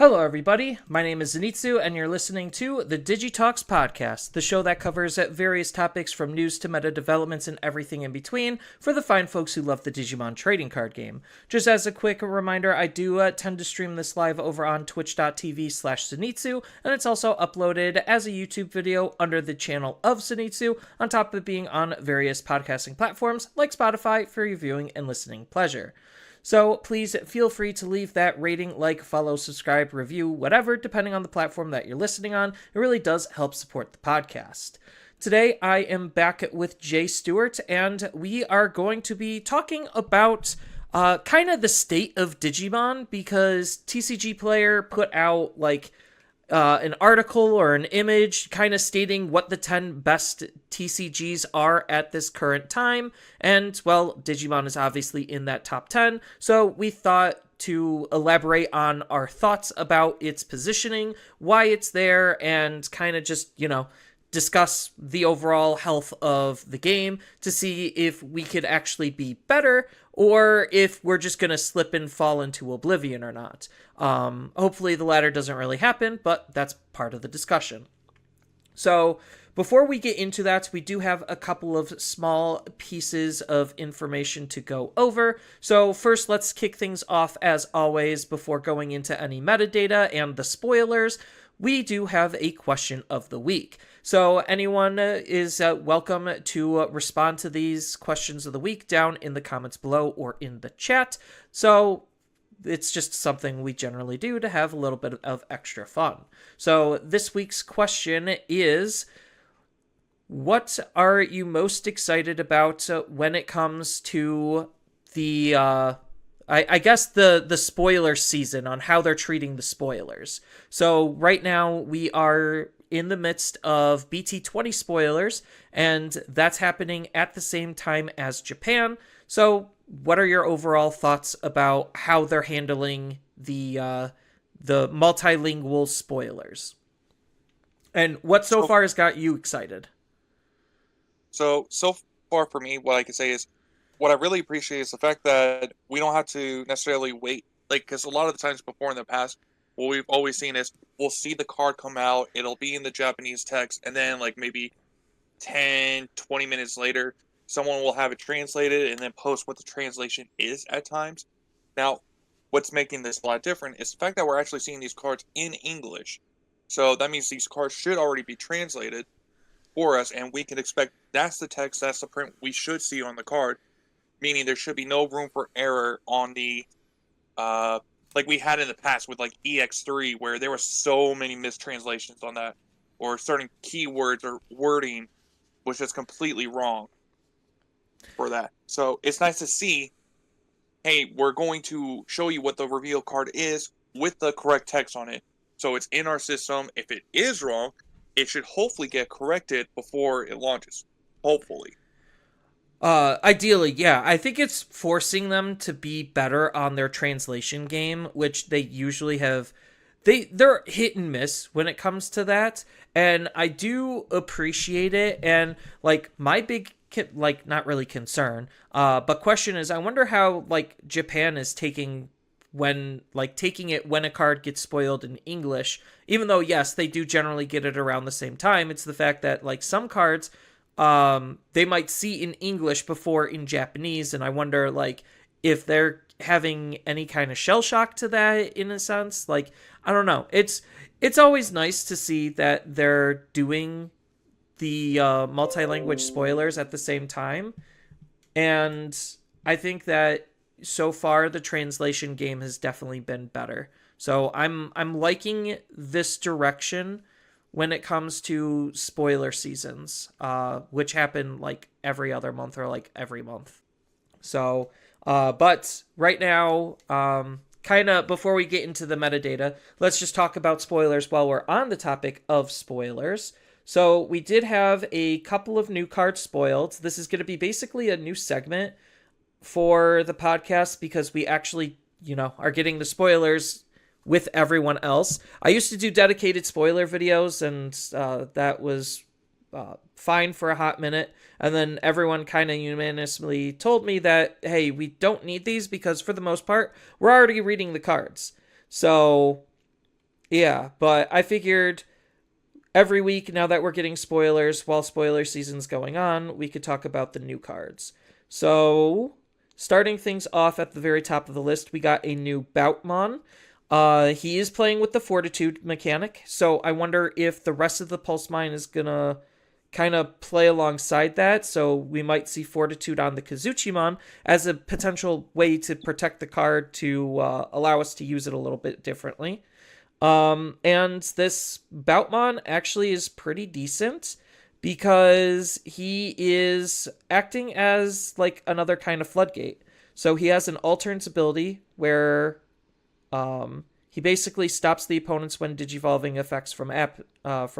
Hello, everybody. My name is Zenitsu, and you're listening to the Digi Talks podcast, the show that covers various topics from news to meta developments and everything in between for the fine folks who love the Digimon trading card game. Just as a quick reminder, I do tend to stream this live over on twitch.tv/Zenitsu, and it's also uploaded as a YouTube video under the channel of Zenitsu, on top of being on various podcasting platforms like Spotify for your viewing and listening pleasure. So please feel free to leave that rating, like, follow, subscribe, review, whatever, depending on the platform that you're listening on. It really does help support the podcast. Today, I am back with Jay Stewart, and we are going to be talking about kind of the state of Digimon, because TCG Player put out, an article or an image kind of stating what the 10 best TCGs are at this current time. And, well, Digimon is obviously in that top 10. So we thought to elaborate on our thoughts about its positioning, why it's there, and kind of just, discuss the overall health of the game to see if we could actually be better or if we're just going to slip and fall into oblivion or not. Hopefully the latter doesn't really happen, but that's part of the discussion. So before we get into that, we do have a couple of small pieces of information to go over. So first, let's kick things off as always before going into any metadata and the spoilers. We do have a question of the week. So anyone is welcome to respond to these questions of the week down in the comments below or in the chat. So it's just something we generally do to have a little bit of extra fun. So this week's question is, what are you most excited about when it comes to the I guess the spoiler season, on how they're treating the spoilers? So right now we are in the midst of BT20 spoilers, and that's happening at the same time as Japan. So what are your overall thoughts about how they're handling the multilingual spoilers? And what so far has got you excited? So far for me, what I can say is, what I really appreciate is the fact that we don't have to necessarily wait. Because a lot of the times before in the past, what we've always seen is we'll see the card come out, it'll be in the Japanese text, and then maybe 10, 20 minutes later, someone will have it translated and then post what the translation is at times. Now, what's making this a lot different is the fact that we're actually seeing these cards in English. So that means these cards should already be translated for us, and we can expect that's the text, that's the print we should see on the card, meaning there should be no room for error on the like we had in the past with EX3, where there were so many mistranslations on that, or certain keywords or wording was just completely wrong for that. So it's nice to see, hey, we're going to show you what the reveal card is with the correct text on it. So it's in our system. If it is wrong, it should hopefully get corrected before it launches. Hopefully. Ideally, yeah. I think it's forcing them to be better on their translation game, which they usually have. They're hit and miss when it comes to that, and I do appreciate it. And my big not really concern, but question is, I wonder how Japan is taking it when a card gets spoiled in English. Even though yes, they do generally get it around the same time, it's the fact that some cards, they might see in English before in Japanese, and I wonder if they're having any kind of shell shock to that in a sense. I don't know. It's always nice to see that they're doing the multi-language spoilers at the same time, and I think that so far the translation game has definitely been better. So I'm liking this direction when it comes to spoiler seasons, which happen every other month or every month. So, but right now, kind of before we get into the metadata, let's just talk about spoilers while we're on the topic of spoilers. So we did have a couple of new cards spoiled. This is going to be basically a new segment for the podcast, because we actually, are getting the spoilers with everyone else. I used to do dedicated spoiler videos, and that was fine for a hot minute. And then everyone kind of unanimously told me that, hey, we don't need these because for the most part, we're already reading the cards. So Yeah, but I figured every week, now that we're getting spoilers, while spoiler season's going on, we could talk about the new cards. So, starting things off at the very top of the list, we got a new Boutmon. He is playing with the Fortitude mechanic, so I wonder if the rest of the Pulse Mine is gonna kind of play alongside that. So we might see Fortitude on the Kazuchimon as a potential way to protect the card to allow us to use it a little bit differently. And this Boutmon actually is pretty decent because he is acting as like another kind of floodgate. So he has an alternates ability where he basically stops the opponents when digivolving effects from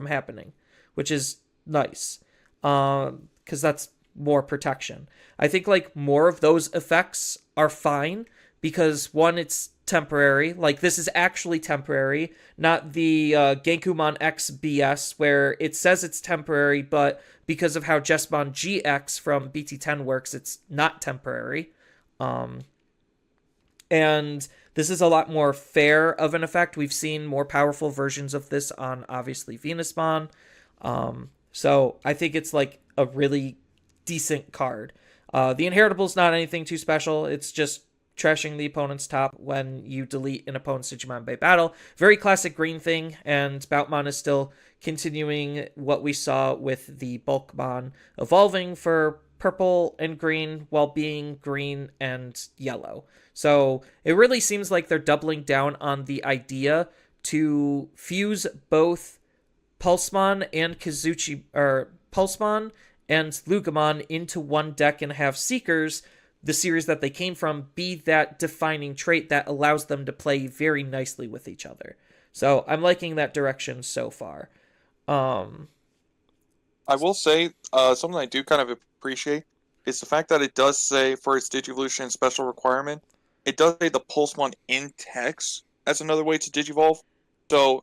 happening, which is nice because that's more protection. I think like more of those effects are fine because one, it's temporary. Like this is actually temporary, not the Genkumon X BS where it says it's temporary, but because of how Jesmon GX from BT10 works, it's not temporary. Um, and this is a lot more fair of an effect. We've seen more powerful versions of this on obviously Venusmon. So I think it's like a really decent card. The Inheritable's not anything too special. It's just trashing the opponent's top when you delete an opponent's Digimon by battle. Very classic green thing, and Boutmon is still continuing what we saw with the Bulkmon evolving for purple and green while being green and yellow. So it really seems like they're doubling down on the idea to fuse both Pulsemon and Kazuchi, or Pulsemon and Lugamon into one deck and have Seekers, the series that they came from, be that defining trait that allows them to play very nicely with each other. So I'm liking that direction so far. I will say something I do kind of appreciate is the fact that it does say for its Digivolution special requirement, it does say the Pulsemon in text as another way to Digivolve. So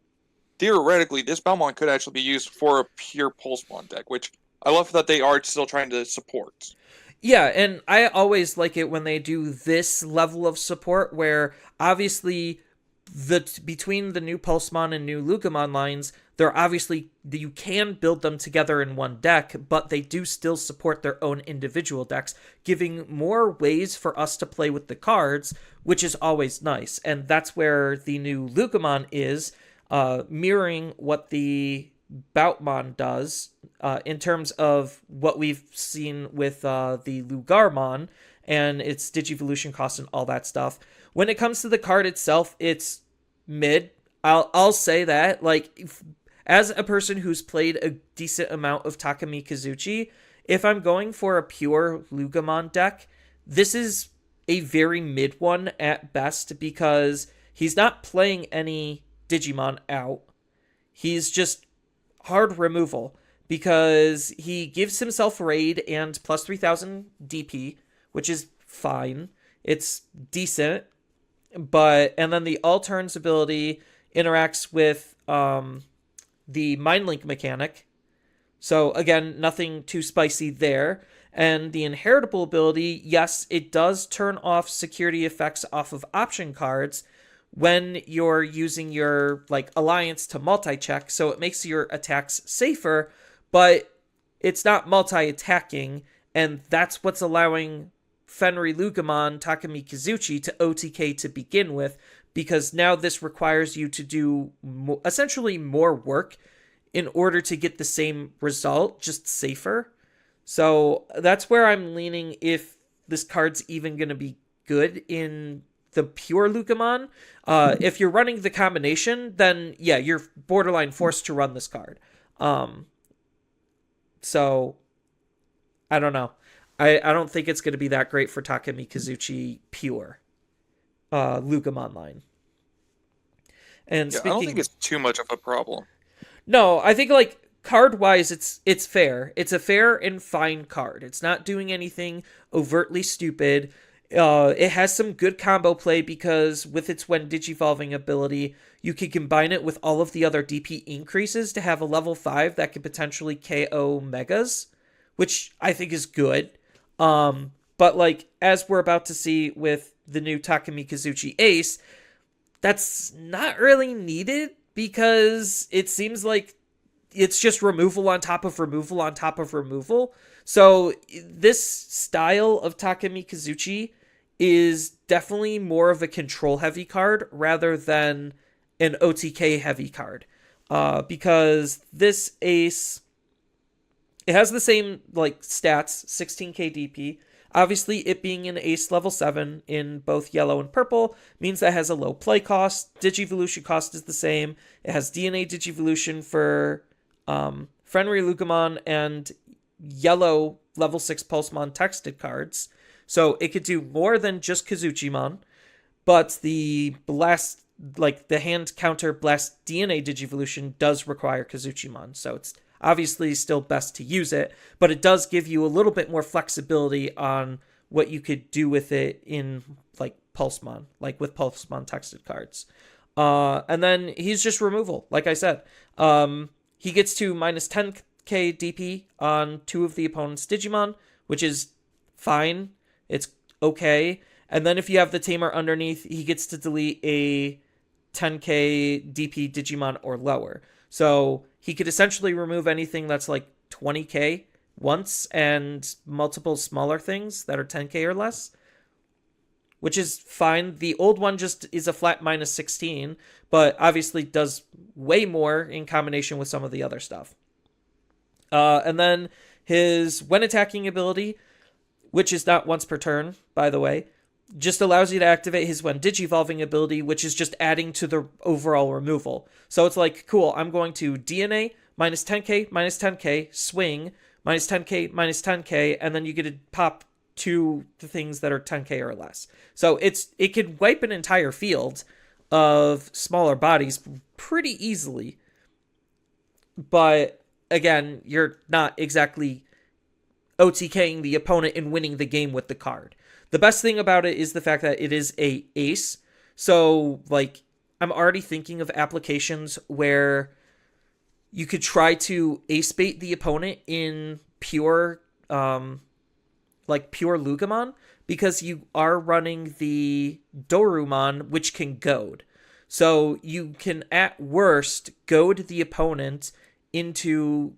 theoretically, this Balmon could actually be used for a pure Pulsemon deck, which I love that they are still trying to support. Yeah, and I always like it when they do this level of support where obviously between the new Pulsemon and new Lugamon lines, they're obviously you can build them together in one deck, but they do still support their own individual decks, giving more ways for us to play with the cards, which is always nice. And that's where the new Lugamon is, mirroring what the Boutmon does in terms of what we've seen with the Lugarmon and its Digivolution cost and all that stuff. When it comes to the card itself, it's mid. I'll say that. Like, as a person who's played a decent amount of Takami Kazuchi, if I'm going for a pure Lugamon deck, this is a very mid one at best because he's not playing any Digimon out. He's just hard removal because he gives himself raid and plus 3000 DP, which is fine. It's decent, but and then the All Turns ability interacts with the Mind Link mechanic. So again, nothing too spicy there. And the Inheritable ability, yes, it does turn off security effects off of option cards when you're using your like alliance to multi-check, so it makes your attacks safer, but it's not multi-attacking, and that's what's allowing Fenri Lugamon Takami Kazuchi to OTK to begin with, because now this requires you to do essentially more work in order to get the same result, just safer. So that's where I'm leaning if this card's even going to be good in the pure Lugamon. If you're running the combination, then yeah, you're borderline forced to run this card. So I don't know. I don't think it's going to be that great for Takami Kazuchi pure Lugamon line. And yeah, I don't think it's too much of a problem. No, I think like card wise, it's fair. It's a fair and fine card. It's not doing anything overtly stupid. It has some good combo play because with its when digivolving ability, you can combine it with all of the other DP increases to have a level 5 that could potentially KO Megas, which I think is good. But like as we're about to see with the new Takami Kazuchi Ace, that's not really needed because it seems like it's just removal on top of removal on top of removal. So this style of Takemi Kazuchi is definitely more of a control heavy card rather than an OTK heavy card. Because this ace, it has the same like stats, 16k DP. Obviously, it being an ace level 7 in both yellow and purple means that it has a low play cost. Digivolution cost is the same. It has DNA Digivolution for Fenrir Lugumon and yellow level 6 Pulsemon texted cards. So it could do more than just Kazuchimon, but the blast, like the hand counter blast DNA Digivolution does require Kazuchimon. So it's obviously still best to use it, but it does give you a little bit more flexibility on what you could do with it in like Pulsemon, like with Pulsemon texted cards. And then he's just removal, like I said. He gets to minus 10k DP on 2 of the opponent's Digimon, which is fine. It's okay. And then if you have the Tamer underneath, he gets to delete a 10k DP Digimon or lower. So he could essentially remove anything that's like 20k once and multiple smaller things that are 10k or less, which is fine. The old one just is a flat minus 16, but obviously does way more in combination with some of the other stuff. And then his when attacking ability, which is not once per turn, by the way, just allows you to activate his when Digivolving ability, which is just adding to the overall removal. So it's like, cool, I'm going to DNA, minus 10k, swing, minus 10k, and then you get to pop 2 the things that are 10k or less. So it could wipe an entire field of smaller bodies pretty easily. But again, you're not exactly OTKing the opponent and winning the game with the card. The best thing about it is the fact that it is a ace. So, like, I'm already thinking of applications where you could try to ace bait the opponent in pure, pure Lugumon, because you are running the Dorumon, which can goad. So you can, at worst, goad the opponent into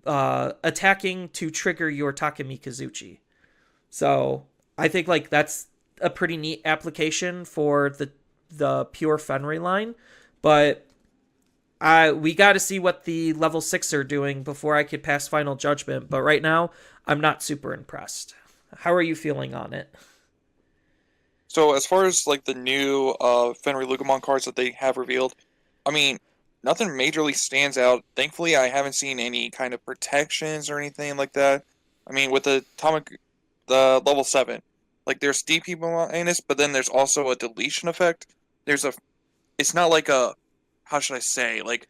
attacking to trigger your Takemi Kazuchi. So I think like that's a pretty neat application for the pure Fenrir line, but we got to see what the level 6 are doing before I could pass final judgment. But right now, I'm not super impressed. How are you feeling on it? So as far as like the new Fenrir Lugumon cards that they have revealed, I mean, nothing majorly stands out. Thankfully, I haven't seen any kind of protections or anything like that. I mean, with the level 7, like there's DP bonus, but then there's also a deletion effect. It's not like how should I say, like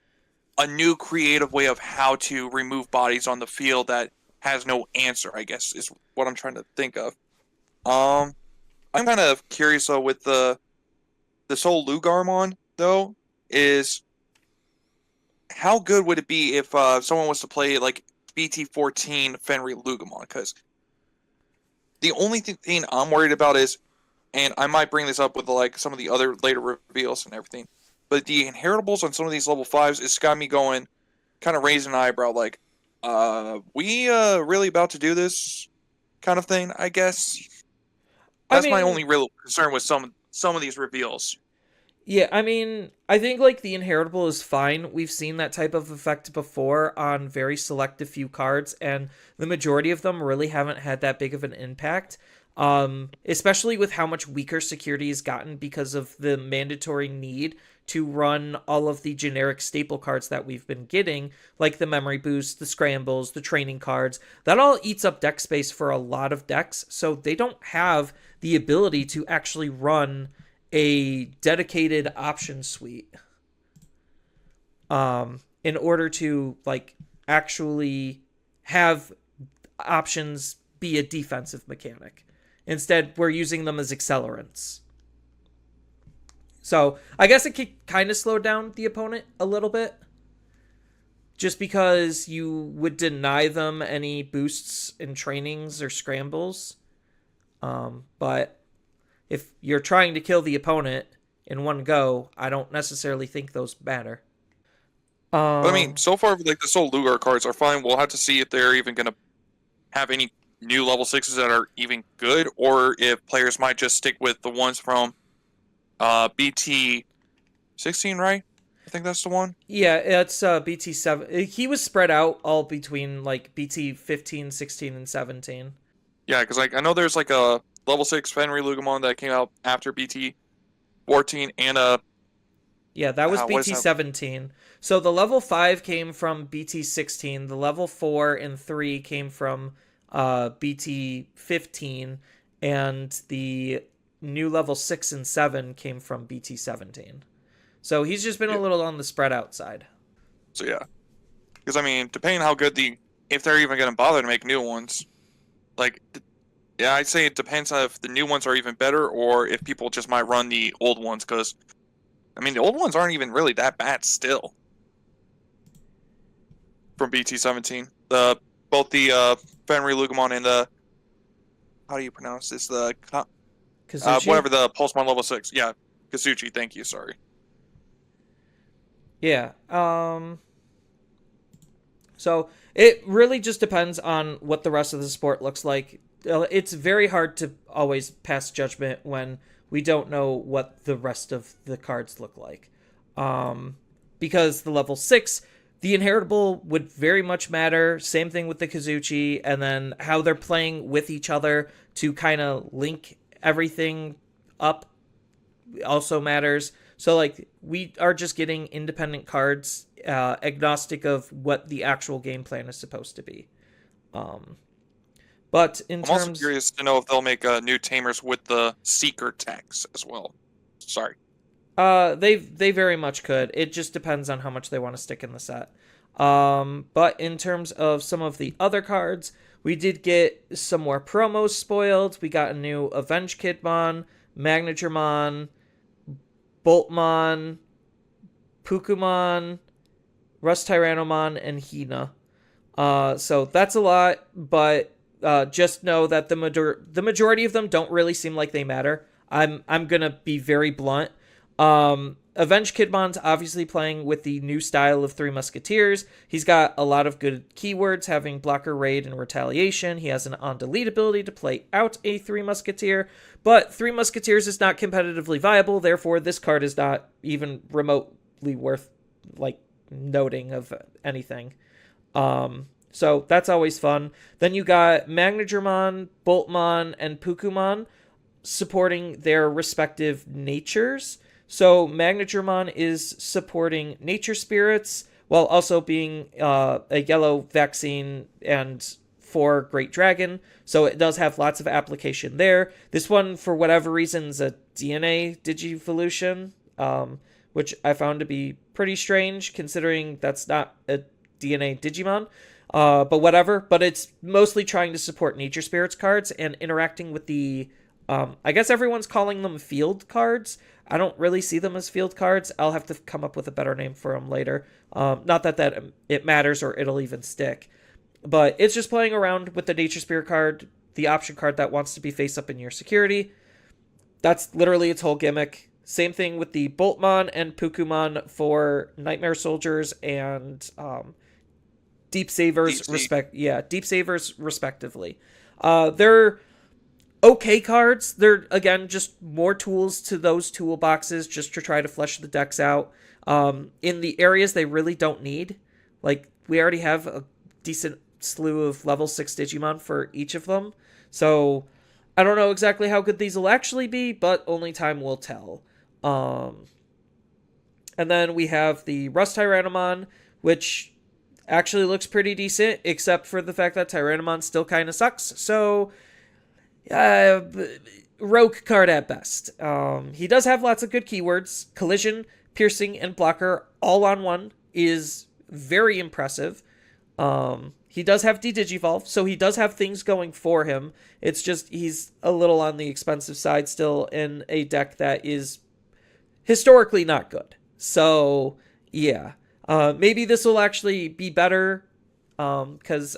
a new creative way of how to remove bodies on the field that has no answer, I guess, is what I'm trying to think of. I'm kind of curious though with this whole Lugarmon though, is how good would it be if someone was to play like BT14 Fenrir Lugumon? Because the only thing I'm worried about is, and I might bring this up with like some of the other later reveals and everything, but the inheritables on some of these level 5s, it's got me going, kind of raising an eyebrow, like, we really about to do this kind of thing, I guess. That's my only real concern with some of these reveals. Yeah, I mean, I think like the inheritable is fine. We've seen that type of effect before on very selective few cards, and the majority of them really haven't had that big of an impact. Especially with how much weaker security has gotten because of the mandatory need to run all of the generic staple cards that we've been getting, like the memory boosts, the scrambles, the training cards. That all eats up deck space for a lot of decks, so they don't have the ability to actually run a dedicated option suite in order to like actually have options be a defensive mechanic. Instead, we're using them as accelerants. So I guess it could kind of slow down the opponent a little bit, just because you would deny them any boosts in trainings or scrambles. But if you're trying to kill the opponent in one go, I don't necessarily think those matter. But I mean, Um, so far, like the Soul Lugar cards are fine. We'll have to see if they're even going to have any new level 6s that are even good, or if players might just stick with the ones from BT 16, right? I think that's the one. yeah, it's BT7. He was spread out all between like BT 15, 16, and 17. Yeah, because like I know there's like a level 6 Fenrir Lugamon that came out after BT 14 and Yeah, that was what is BT that? 17. So the level 5 came from BT 16. The level 4 and 3 came from BT 15. And the new level 6 and 7 came from BT 17. So he's just been a Yeah. little on the spread out side. So yeah, because I mean, depending how good if they're even going to bother to make new ones, like yeah, I'd say it depends on if the new ones are even better or if people just might run the old ones. Because I mean, the old ones aren't even really that bad still. From BT 17, the both the Fenrir Lugamon and the how do you pronounce this? The Kazuchi? whatever the Pulsemon level 6. Yeah, Kazuchi. Thank you. Sorry. Yeah. So it really just depends on what the rest of the sport looks like. It's very hard to always pass judgment when we don't know what the rest of the cards look like. Um, because the level 6, the inheritable would very much matter. Same thing with the Kazuchi, and then how they're playing with each other to kind of link everything up also matters. So like we are just getting independent cards, agnostic of what the actual game plan is supposed to be. Um, but in I'm also terms, curious to know if they'll make new tamers with the Seeker tags as well. Sorry. they very much could. It just depends on how much they want to stick in the set. But in terms of some of the other cards, we did get some more promos spoiled. We got a new Avenge Kidmon, Magnagermon, Boltmon, Pukumon, Rust Tyrannomon, and Hina. So that's a lot, but just know that the majority of them don't really seem like they matter. I'm gonna be very blunt. Avenge Kidmon's obviously playing with the new style of Three Musketeers. He's got a lot of good keywords, having blocker, raid, and retaliation. He has an on delete ability to play out a Three Musketeer, but Three Musketeers is not competitively viable. Therefore, this card is not even remotely worth like noting of anything. So that's always fun. Then you got Magnagermon, Boltmon, and Pukumon supporting their respective natures. So Magnagermon is supporting nature spirits while also being a yellow vaccine and for Great Dragon. So it does have lots of application there. This one, for whatever reason, is a DNA Digivolution, which I found to be pretty strange considering that's not a DNA Digimon. But whatever. But it's mostly trying to support nature spirits cards and interacting with the I guess everyone's calling them field cards. I don't really see them as field cards. I'll have to come up with a better name for them later. Not that it matters or it'll even stick. But it's just playing around with the Nature Spirit card, the option card that wants to be face up in your security. That's literally its whole gimmick. Same thing with the Boltmon and Pukumon for Nightmare Soldiers and Deep Savers Deep Savers respectively. They're okay cards. They're again just more tools to those toolboxes just to try to flesh the decks out. In the areas they really don't need. Like we already have a decent slew of level 6 Digimon for each of them. So I don't know exactly how good these will actually be, but only time will tell. And then we have the Rust Tyrannomon, which actually looks pretty decent, except for the fact that Tyrannomon still kind of sucks. So uh, rogue card at best. He does have lots of good keywords. Collision, piercing, and blocker all on one is very impressive. He does have Digivolve, so he does have things going for him. It's just he's a little on the expensive side still in a deck that is historically not good. So yeah, maybe this will actually be better because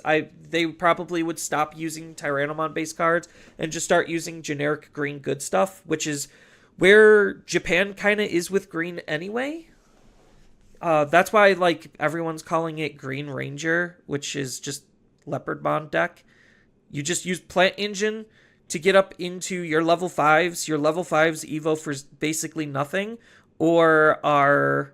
they probably would stop using Tyrannomon base cards and just start using generic green good stuff, which is where Japan kind of is with green anyway. That's why like everyone's calling it Green Ranger, which is just Leopardmon deck. You just use Plant Engine to get up into your level 5s. Your level 5s evo for basically nothing, or are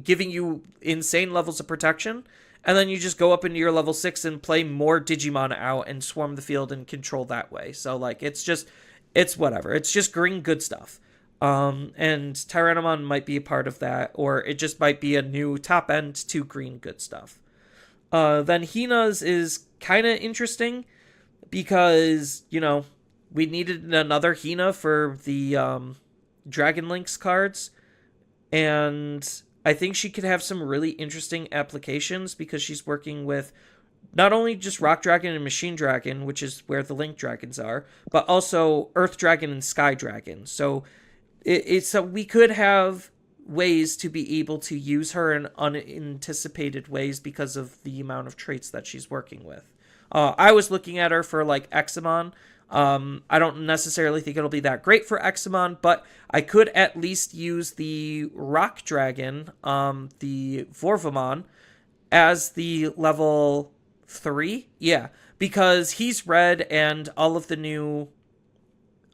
giving you insane levels of protection. And then you just go up into your level 6 and play more Digimon out and swarm the field and control that way. So, like, it's whatever. It's just green good stuff. And Tyrannomon might be a part of that, or it just might be a new top end to green good stuff. Then Hina's is kind of interesting because, you know, we needed another Hina for the Dragon Links cards. And I think she could have some really interesting applications because she's working with not only just Rock Dragon and Machine Dragon, which is where the Link Dragons are, but also Earth Dragon and Sky Dragon. So so we could have ways to be able to use her in unanticipated ways because of the amount of traits that she's working with. I was looking at her for like Examon. I don't necessarily think it'll be that great for Examon, but I could at least use the Rock Dragon, the Vorvamon, as the level 3. Yeah, because he's red and all of the new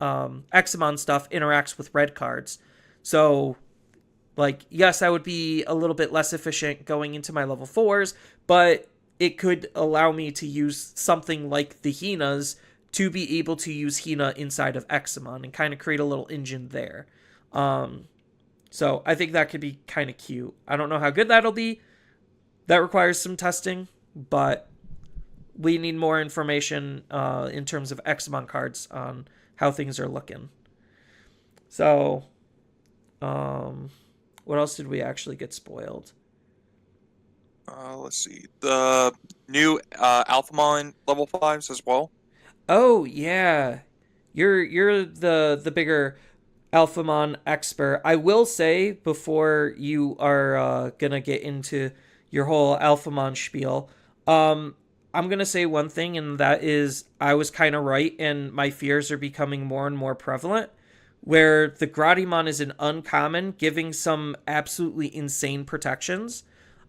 Examon stuff interacts with red cards. So, like, yes, I would be a little bit less efficient going into my level 4s, but it could allow me to use something like the Hinas to be able to use Hina inside of Examon and kind of create a little engine there. So I think that could be kind of cute. I don't know how good that'll be. That requires some testing, but we need more information in terms of Examon cards on how things are looking. So, what else did we actually get spoiled? Let's see. The new Alphamon level 5s as well. Oh yeah, you're the bigger Alphamon expert. I will say before you are gonna get into your whole Alphamon spiel, I'm gonna say one thing, and that is I was kind of right, and my fears are becoming more and more prevalent. Where the Gradimon is an uncommon, giving some absolutely insane protections.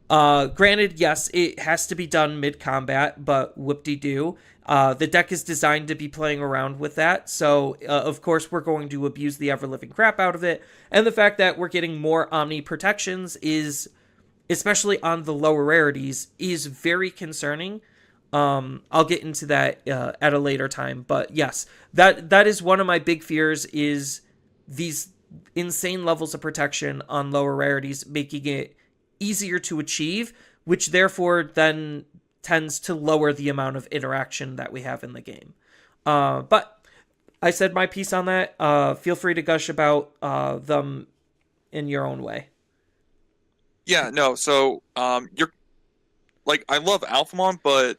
Granted, yes, it has to be done mid-combat, but whoop-de-doo. The deck is designed to be playing around with that, so of course we're going to abuse the ever-living crap out of it. And the fact that we're getting more Omni protections is, especially on the lower rarities, is very concerning. I'll get into that at a later time, but yes, that is one of my big fears, is these insane levels of protection on lower rarities, making it easier to achieve, which therefore then tends to lower the amount of interaction that we have in the game. But I said my piece on that. Feel free to gush about them in your own way. Yeah, no. So, you're like, I love Alphamon, but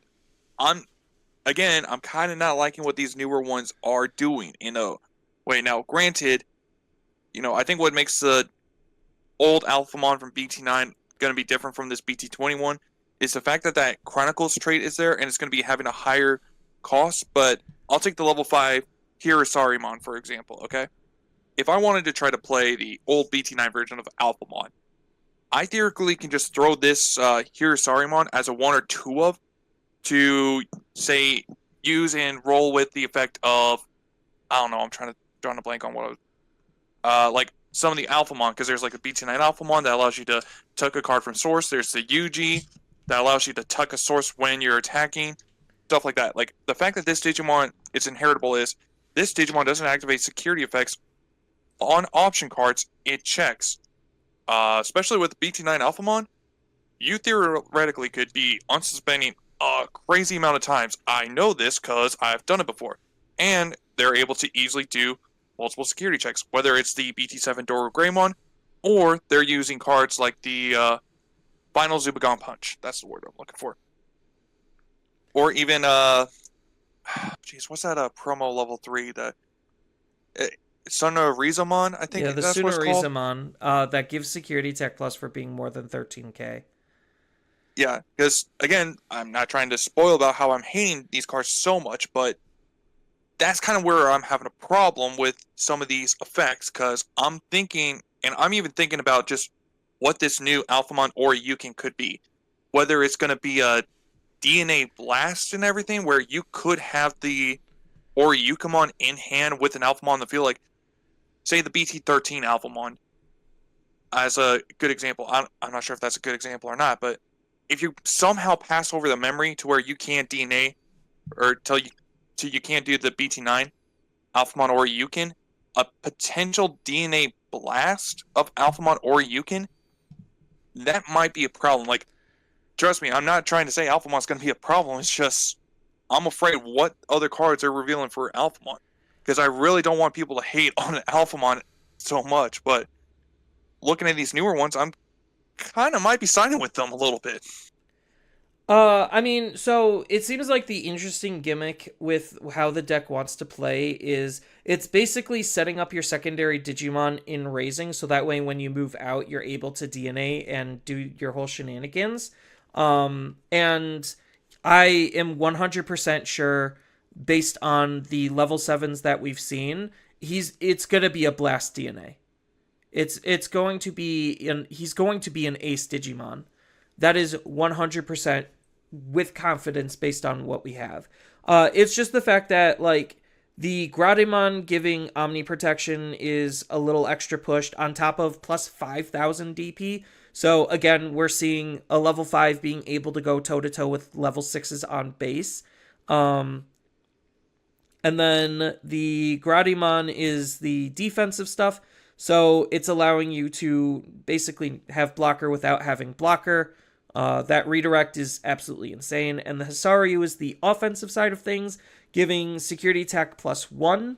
I'm kind of not liking what these newer ones are doing in a way. Now, granted, I think what makes the old Alphamon from BT9 going to be different from this BT21 is the fact that that Chronicles trait is there and it's going to be having a higher cost. But I'll take the level 5 Hirasarimon, for example, okay? If I wanted to try to play the old BT9 version of Alphamon, I theoretically can just throw this Hirasarimon as a 1 or 2 of to, say, use and roll with the effect of, I don't know, I'm drawing a blank on what I was, like some of the Alphamon, because there's like a BT9 Alphamon that allows you to tuck a card from source. There's the UG that allows you to tuck a source when you're attacking, stuff like that. Like, the fact that this Digimon is inheritable is this Digimon doesn't activate security effects on option cards it checks. Especially with BT9 Alphamon, you theoretically could be unsuspending a crazy amount of times. I know this because I've done it before. And they're able to easily do multiple security checks, whether it's the BT7 Doru Greymon, or they're using cards like the Final Zubagon Punch. That's the word I'm looking for. Or even, jeez, what's that promo level 3? The Sunarizamon, I think The that's what it's called. Sunarizamon, that gives security tech plus for being more than 13k. Yeah, because, again, I'm not trying to spoil about how I'm hating these cards so much, but that's kind of where I'm having a problem with some of these effects, because I'm thinking, and I'm even thinking about just what this new Alphamon or Yukin could be. Whether it's going to be a DNA blast and everything, where you could have the Oryukamon in hand with an Alphamon in the field, like say the BT13 Alphamon as a good example. I'm not sure if that's a good example or not, but if you somehow pass over the memory to where you can't DNA or till you can't do the BT9 Alphamon or Yukin, a potential DNA blast of Alphamon or Yukin, that might be a problem. Like, trust me, I'm not trying to say Alphamon's going to be a problem. It's just I'm afraid what other cards are revealing for Alphamon, because I really don't want people to hate on Alphamon so much. But looking at these newer ones, I'm kind of might be siding with them a little bit. I mean, so it seems like the interesting gimmick with how the deck wants to play is it's basically setting up your secondary Digimon in raising, so that way when you move out, you're able to DNA and do your whole shenanigans. And I am 100% sure, based on the level 7s that we've seen, it's gonna be a blast DNA. It's going to be he's going to be an ace Digimon. That is 100% with confidence based on what we have. It's just the fact that, like, the Gradimon giving Omni Protection is a little extra pushed on top of plus 5,000 DP. So, again, we're seeing a level 5 being able to go toe-to-toe with level 6s on base. And then the Gradimon is the defensive stuff. So it's allowing you to basically have blocker without having blocker. That redirect is absolutely insane. And the Hisaryu is the offensive side of things, giving security attack +1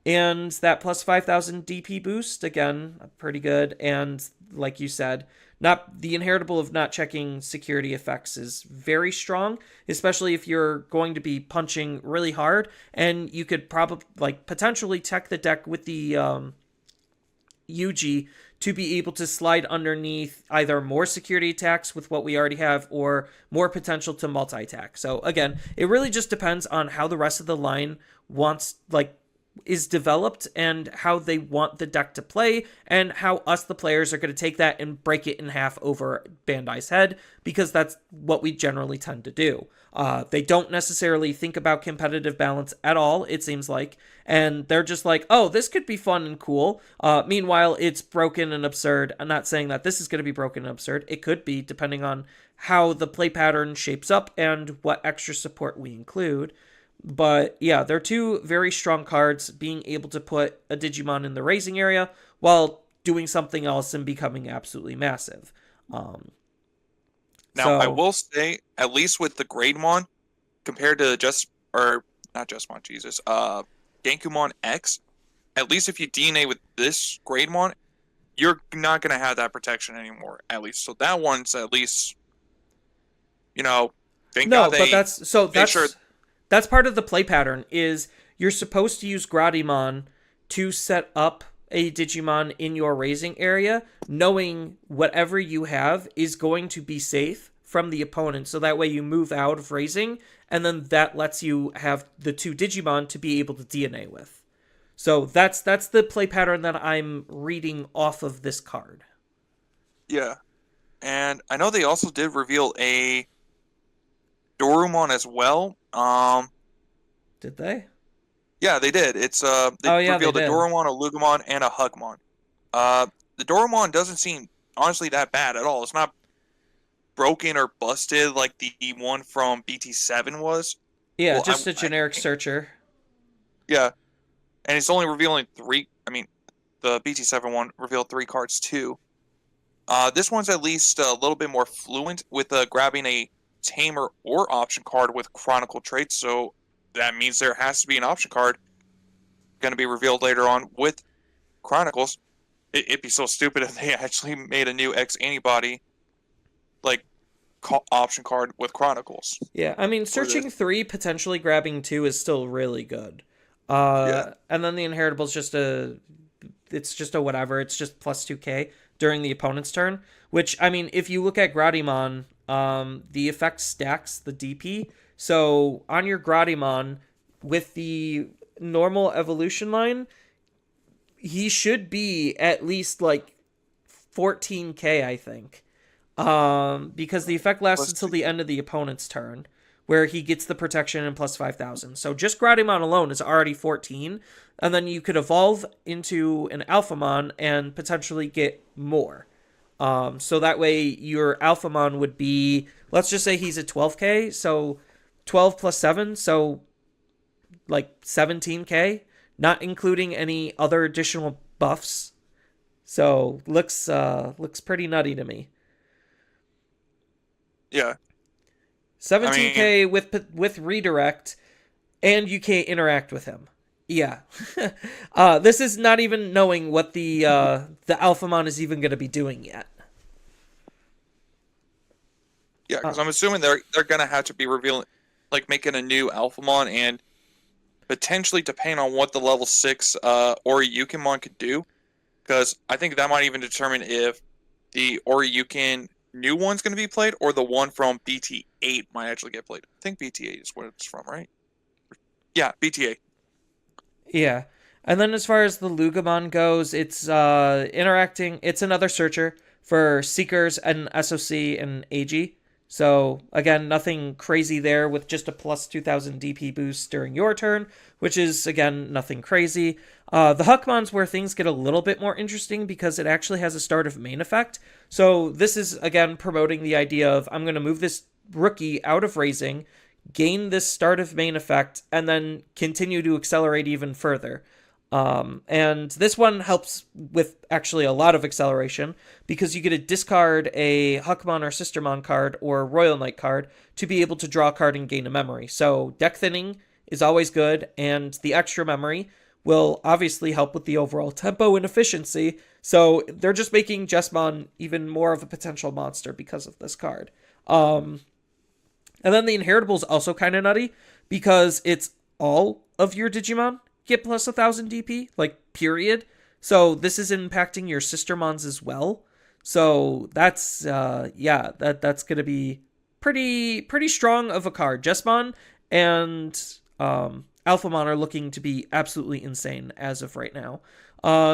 and that plus 5,000 DP boost. Again, pretty good. And like you said, not the inheritable of not checking security effects is very strong, especially if you're going to be punching really hard. And you could probably potentially tech the deck with the Yuji to be able to slide underneath either more security attacks with what we already have or more potential to multi-attack. So again, it really just depends on how the rest of the line is developed and how they want the deck to play, and how us, the players, are going to take that and break it in half over Bandai's head, because that's what we generally tend to do. They don't necessarily think about competitive balance at all, it seems like, and they're just like, oh, this could be fun and cool. Meanwhile, it's broken and absurd. I'm not saying that this is going to be broken and absurd. It could be, depending on how the play pattern shapes up and what extra support we include. But yeah, they're two very strong cards, being able to put a Digimon in the raising area while doing something else and becoming absolutely massive. Now, I will say, at least with the Grademon, compared to not Justmon, Jesus, Genkumon X, at least if you DNA with this Grademon, you're not going to have that protection anymore, at least. So that one's at least, thank God they... That's part of the play pattern, is you're supposed to use Gradimon to set up a Digimon in your raising area, knowing whatever you have is going to be safe from the opponent, so that way you move out of raising, and then that lets you have the two Digimon to be able to DNA with. So that's the play pattern that I'm reading off of this card. Yeah. And I know they also did reveal a Dorumon as well. Did they? Yeah, they did. It's they revealed a Dorumon, a Lugumon, and a Hugmon. The Dorumon doesn't seem honestly that bad at all. It's not broken or busted like the one from BT7 was. Yeah, just a generic searcher. Yeah, and it's only revealing 3. I mean, the BT7 one revealed 3 cards too. This one's at least a little bit more fluent with grabbing a Tamer or option card with Chronicle traits, so that means there has to be an option card going to be revealed later on with Chronicles. It'd be so stupid if they actually made a new X antibody option card with Chronicles. Yeah, I mean, searching 3, potentially grabbing 2 is still really good. Yeah. And then the inheritable is just a whatever. It's just plus 2k during the opponent's turn, which, I mean, if you look at Gradimon, the effect stacks the DP. So on your Gradimon, with the normal evolution line, he should be at least like 14k, I think. Because the effect lasts Let's until see. the end of the opponent's turn, where he gets the protection and plus 5,000. So just Groudemon alone is already 14, and then you could evolve into an Alphamon and potentially get more. So that way your Alphamon would be, let's just say he's a 12k, so 12 plus 7, so like 17k, not including any other additional buffs. So looks pretty nutty to me. Yeah. I mean, 17k with redirect, and you can't interact with him. Yeah. This is not even knowing what the Alphamon is even going to be doing yet. yeah, because I'm assuming they're gonna have to be revealing, like making a new Alphamon, and potentially depending on what the level 6 Oryukenmon could do, because I think that might even determine if the Oryuken new one's going to be played or the one from BT8 might actually get played. I think BT8 is where it's from, right? Yeah, BT8. Yeah. And then as far as the Lugamon goes, it's interacting. It's another searcher for Seekers and SOC and AG. So again, nothing crazy there with just a plus 2,000 DP boost during your turn, which is again nothing crazy. The Huckmon's where things get a little bit more interesting because it actually has a start of main effect. So this is again promoting the idea of I'm going to move this rookie out of raising, gain this start of main effect, and then continue to accelerate even further. And this one helps with actually a lot of acceleration because you get to discard a Huckmon or Sistermon card or Royal Knight card to be able to draw a card and gain a memory. So deck thinning is always good, and the extra memory will obviously help with the overall tempo and efficiency. So they're just making Jesmon even more of a potential monster because of this card. And then the Inheritable is also kind of nutty because it's all of your Digimon get plus 1,000 DP, like, period. So this is impacting your Sistermons as well. So that's, that's going to be pretty strong of a card. Jesmon and Alphamon are looking to be absolutely insane as of right now.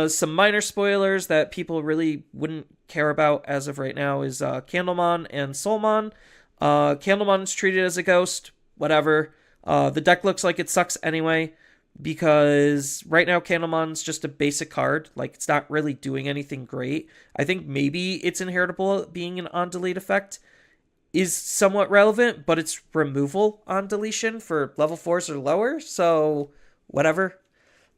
Some minor spoilers that people really wouldn't care about as of right now is Candlemon and Soulmon. Candlemon's treated as a ghost, whatever. The deck looks like it sucks anyway, because right now Candlemon's just a basic card. Like, it's not really doing anything great. I think maybe its Inheritable being an on-delete effect is somewhat relevant, but it's removal on deletion for level 4s or lower, so whatever.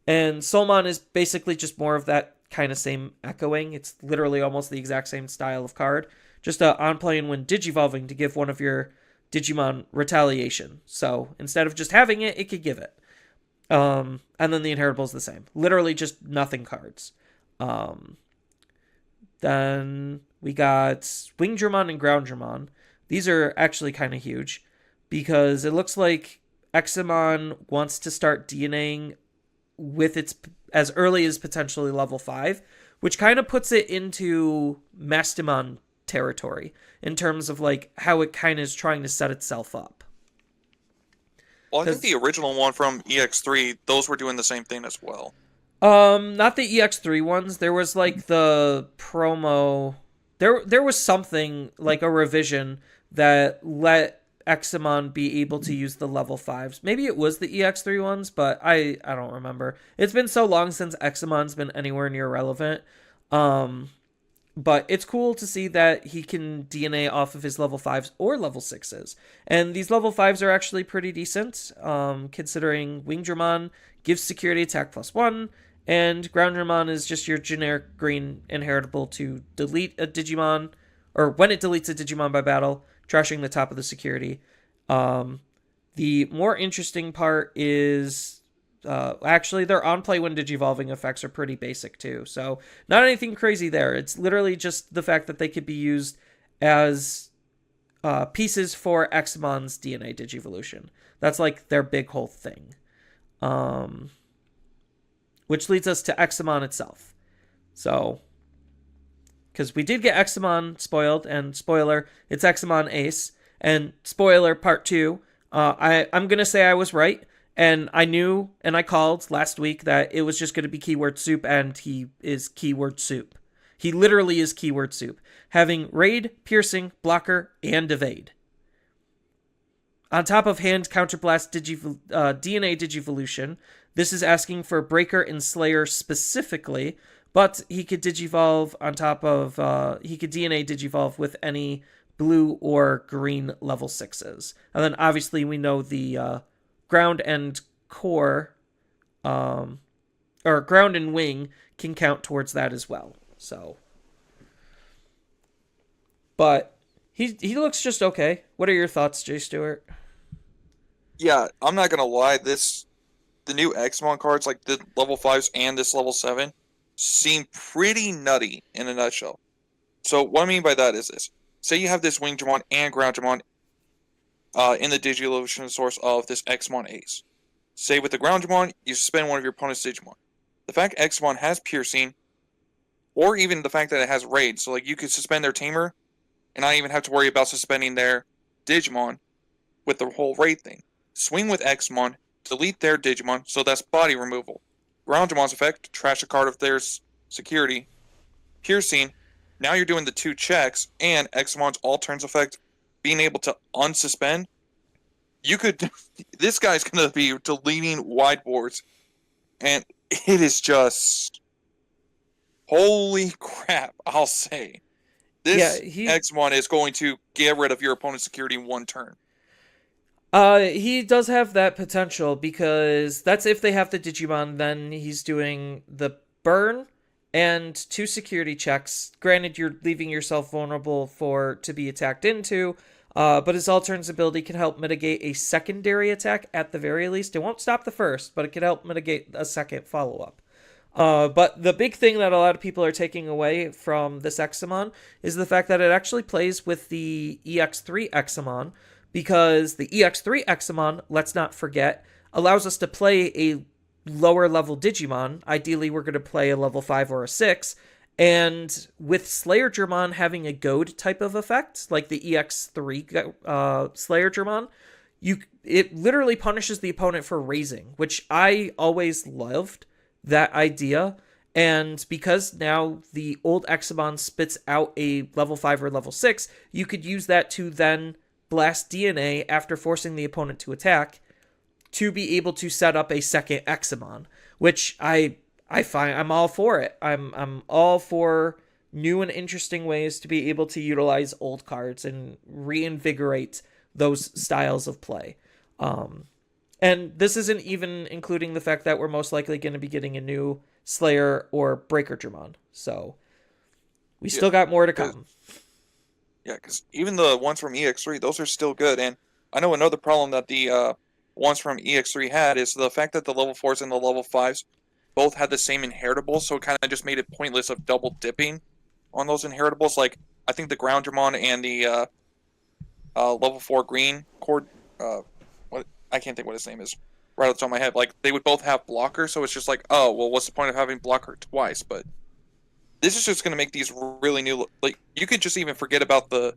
And Soulmon is basically just more of that kind of same echoing. It's literally almost the exact same style of card. Just on play and when digivolving to give one of your Digimon retaliation. So instead of just having it, it could give it. And then the Inheritable is the same. Literally just nothing cards. Then we got Wingdramon and Groundramon. These are actually kind of huge because it looks like Examon wants to start DNAing with its as early as potentially level 5, which kind of puts it into Mastamon territory in terms of like how it kind of is trying to set itself up. Well, I think the original one from EX3, those were doing the same thing as well. Not the EX3 ones. There was like the promo. There was something like a revision that let Examon be able to use the level 5s. Maybe it was the EX3 ones, but I don't remember. It's been so long since Examon's been anywhere near relevant. But it's cool to see that he can DNA off of his level 5s or level 6s. And these level 5s are actually pretty decent, considering Wingdramon gives security attack +1, and Groundramon is just your generic green Inheritable to delete a Digimon, or when it deletes a Digimon by battle, trashing the top of the security. The more interesting part is... actually, their on-play when digivolving effects are pretty basic too, so not anything crazy there. It's literally just the fact that they could be used as pieces for Examon's DNA Digivolution. That's like their big whole thing. Which leads us to Examon itself. So, because we did get Examon spoiled, and spoiler, it's Examon Ace, and spoiler part 2, I'm going to say I was right. And I knew and I called last week that it was just going to be keyword soup, and he is keyword soup. He literally is keyword soup, having raid, piercing, blocker, and evade. On top of hand counterblast DNA digivolution, this is asking for breaker and slayer specifically, but he could digivolve on top of he could DNA digivolve with any blue or green level 6s. And then obviously we know the ground and core or ground and wing can count towards that as well. So, but he looks just okay. What are your thoughts, Jay Stewart? Yeah, I'm not gonna lie. The new Xmon cards, like the level 5s and this level 7, seem pretty nutty in a nutshell. So what I mean by that is this: say you have this Wing Dramon and Ground Dramon in the Digivolution source of this Xmon Ace. Say with the Ground Dramon, you suspend one of your opponent's Digimon. The fact Xmon has Piercing, or even the fact that it has Raid, so like you could suspend their Tamer, and not even have to worry about suspending their Digimon with the whole Raid thing. Swing with Xmon, delete their Digimon, so that's body removal. Ground Dramon's effect, trash a card of their security. Piercing, now you're doing the 2 checks, and Xmon's all turns effect, being able to unsuspend. You could, this guy's gonna be deleting wide boards, and it is just, holy crap, I'll say. This Xmon is going to get rid of your opponent's security in 1 turn. He does have that potential, because that's if they have the Digimon, then he's doing the burn and 2 security checks. Granted, you're leaving yourself vulnerable to be attacked into, but his all turns ability can help mitigate a secondary attack at the very least. It won't stop the first, but it can help mitigate a second follow-up. But the big thing that a lot of people are taking away from this Examon is the fact that it actually plays with the EX3 Examon, because the EX3 Examon, let's not forget, allows us to play a lower level Digimon. Ideally, we're going to play a level 5 or a 6. And with Slayer Germon having a goad type of effect, like the EX3 Slayer Germon, it literally punishes the opponent for raising, which I always loved that idea. And because now the old Examon spits out a level 5 or level 6, you could use that to then blast DNA after forcing the opponent to attack to be able to set up a second Examon, which I find I'm all for it. I'm all for new and interesting ways to be able to utilize old cards and reinvigorate those styles of play. And this isn't even including the fact that we're most likely going to be getting a new Slayer or Breaker Dramon. So we still got more to come. Yeah, because even the ones from EX3, those are still good. And I know another problem that the ones from EX3 had is the fact that the level 4s and the level 5s both had the same inheritables, so it kind of just made it pointless of double dipping on those inheritables. Like, I think the Ground Dramon and the level 4 green cord, I can't think what his name is right off the top of my head. Like, they would both have blocker, so it's just like, oh, well, what's the point of having blocker twice? But this is just going to make these really new, like, you could just even forget about the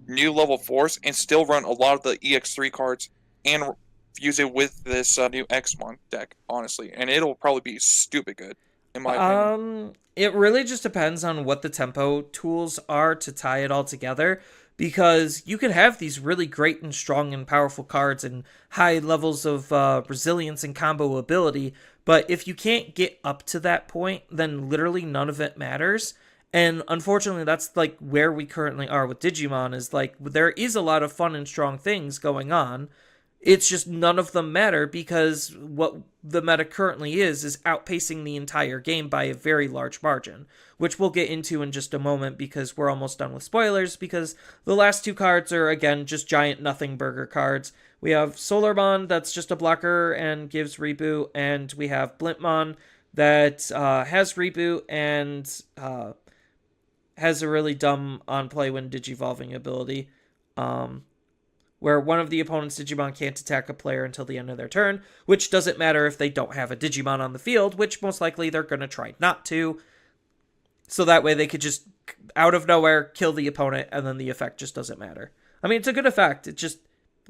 new level 4s and still run a lot of the EX3 cards and use it with this new Xmon deck, honestly. And it'll probably be stupid good, in my opinion. It really just depends on what the tempo tools are to tie it all together, because you could have these really great and strong and powerful cards and high levels of resilience and combo ability, but if you can't get up to that point, then literally none of it matters. And unfortunately, that's like where we currently are with Digimon, is like there is a lot of fun and strong things going on. It's just none of them matter, because what the meta currently is outpacing the entire game by a very large margin, which we'll get into in just a moment, because we're almost done with spoilers, because the last 2 cards are, again, just giant nothing burger cards. We have Solarmon, that's just a blocker and gives reboot, and we have Blintmon that has reboot and has a really dumb on-play when digivolving ability, where one of the opponent's Digimon can't attack a player until the end of their turn, which doesn't matter if they don't have a Digimon on the field, which most likely they're going to try not to. So that way they could just, out of nowhere, kill the opponent, and then the effect just doesn't matter. I mean, it's a good effect. It just,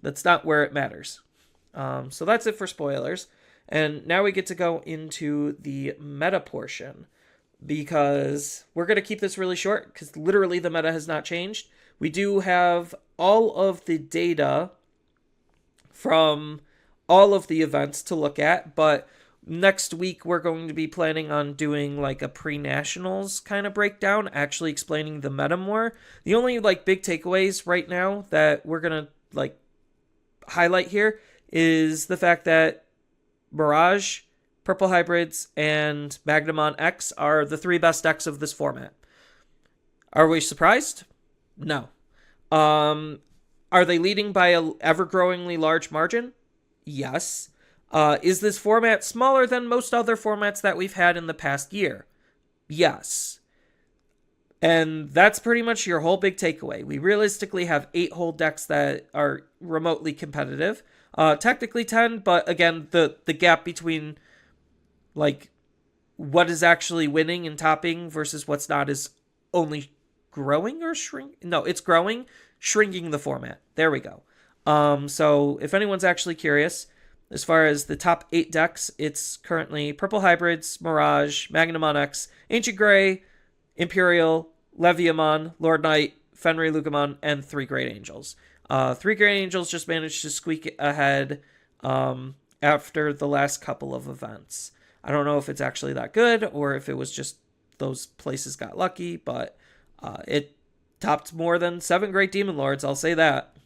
that's not where it matters. So that's it for spoilers. And now we get to go into the meta portion, because we're going to keep this really short because literally the meta has not changed. We do have all of the data from all of the events to look at, but next week we're going to be planning on doing like a pre-nationals kind of breakdown, actually explaining the meta more. The only like big takeaways right now that we're going to like highlight here is the fact that Mirage, Purple Hybrids, and Magnamon X are the three best decks of this format. Are we surprised? No. Are they leading by a ever-growingly large margin? Yes. Is this format smaller than most other formats that we've had in the past year? Yes. And that's pretty much your whole big takeaway. We realistically have 8 whole decks that are remotely competitive. Technically 10, but again, the gap between like what is actually winning and topping versus what's not is only growing or shrink. No, it's growing, shrinking the format. There we go. So if anyone's actually curious, as far as the top 8 decks, it's currently Purple Hybrids, Mirage, Magnamon X, Ancient Grey, Imperial, Leviamon, Lord Knight, Fenrir Lucamon, and 3 Great Angels. 3 Great Angels just managed to squeak ahead after the last couple of events. I don't know if it's actually that good or if it was just those places got lucky, but it topped more than 7 Great Demon Lords, I'll say that.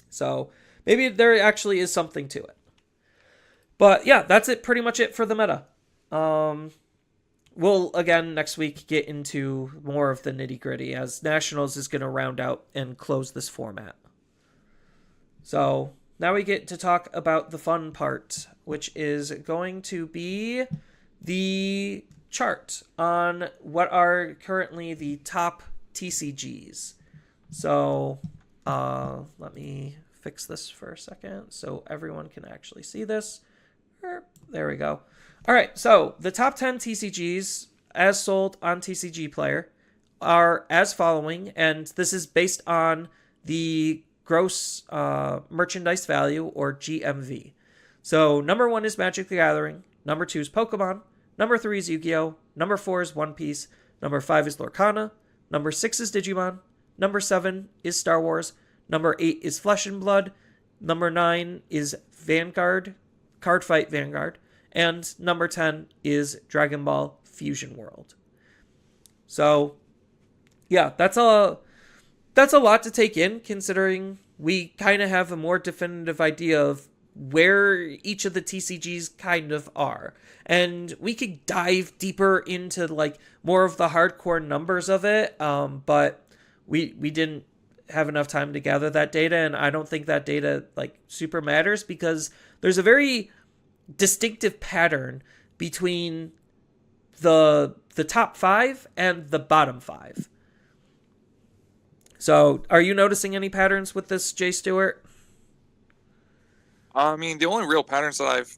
So maybe there actually is something to it. But yeah, that's it. Pretty much it for the meta. We'll, again, next week get into more of the nitty-gritty as Nationals is going to round out and close this format. So now we get to talk about the fun part, which is going to be the chart on what are currently the top TCGs. So let me fix this for a second so everyone can actually see this. There we go. All right, so the top 10 TCGs as sold on TCG Player are as following, and this is based on the gross merchandise value, or GMV. So number 1 is Magic the Gathering, number 2 is Pokemon, number 3 is Yu-Gi-Oh!, number 4 is One Piece, number 5 is Lorcana, number 6 is Digimon, number 7 is Star Wars, number 8 is Flesh and Blood, number 9 is Vanguard, Cardfight Vanguard, and number 10 is Dragon Ball Fusion World. So, yeah, that's a lot to take in, considering we kind of have a more definitive idea of where each of the TCGs kind of are. And we could dive deeper into like more of the hardcore numbers of it, but we didn't have enough time to gather that data, and I don't think that data like super matters because there's a very distinctive pattern between the top 5 and the bottom 5. So, are you noticing any patterns with this, Jay Stewart? I mean, the only real patterns that I've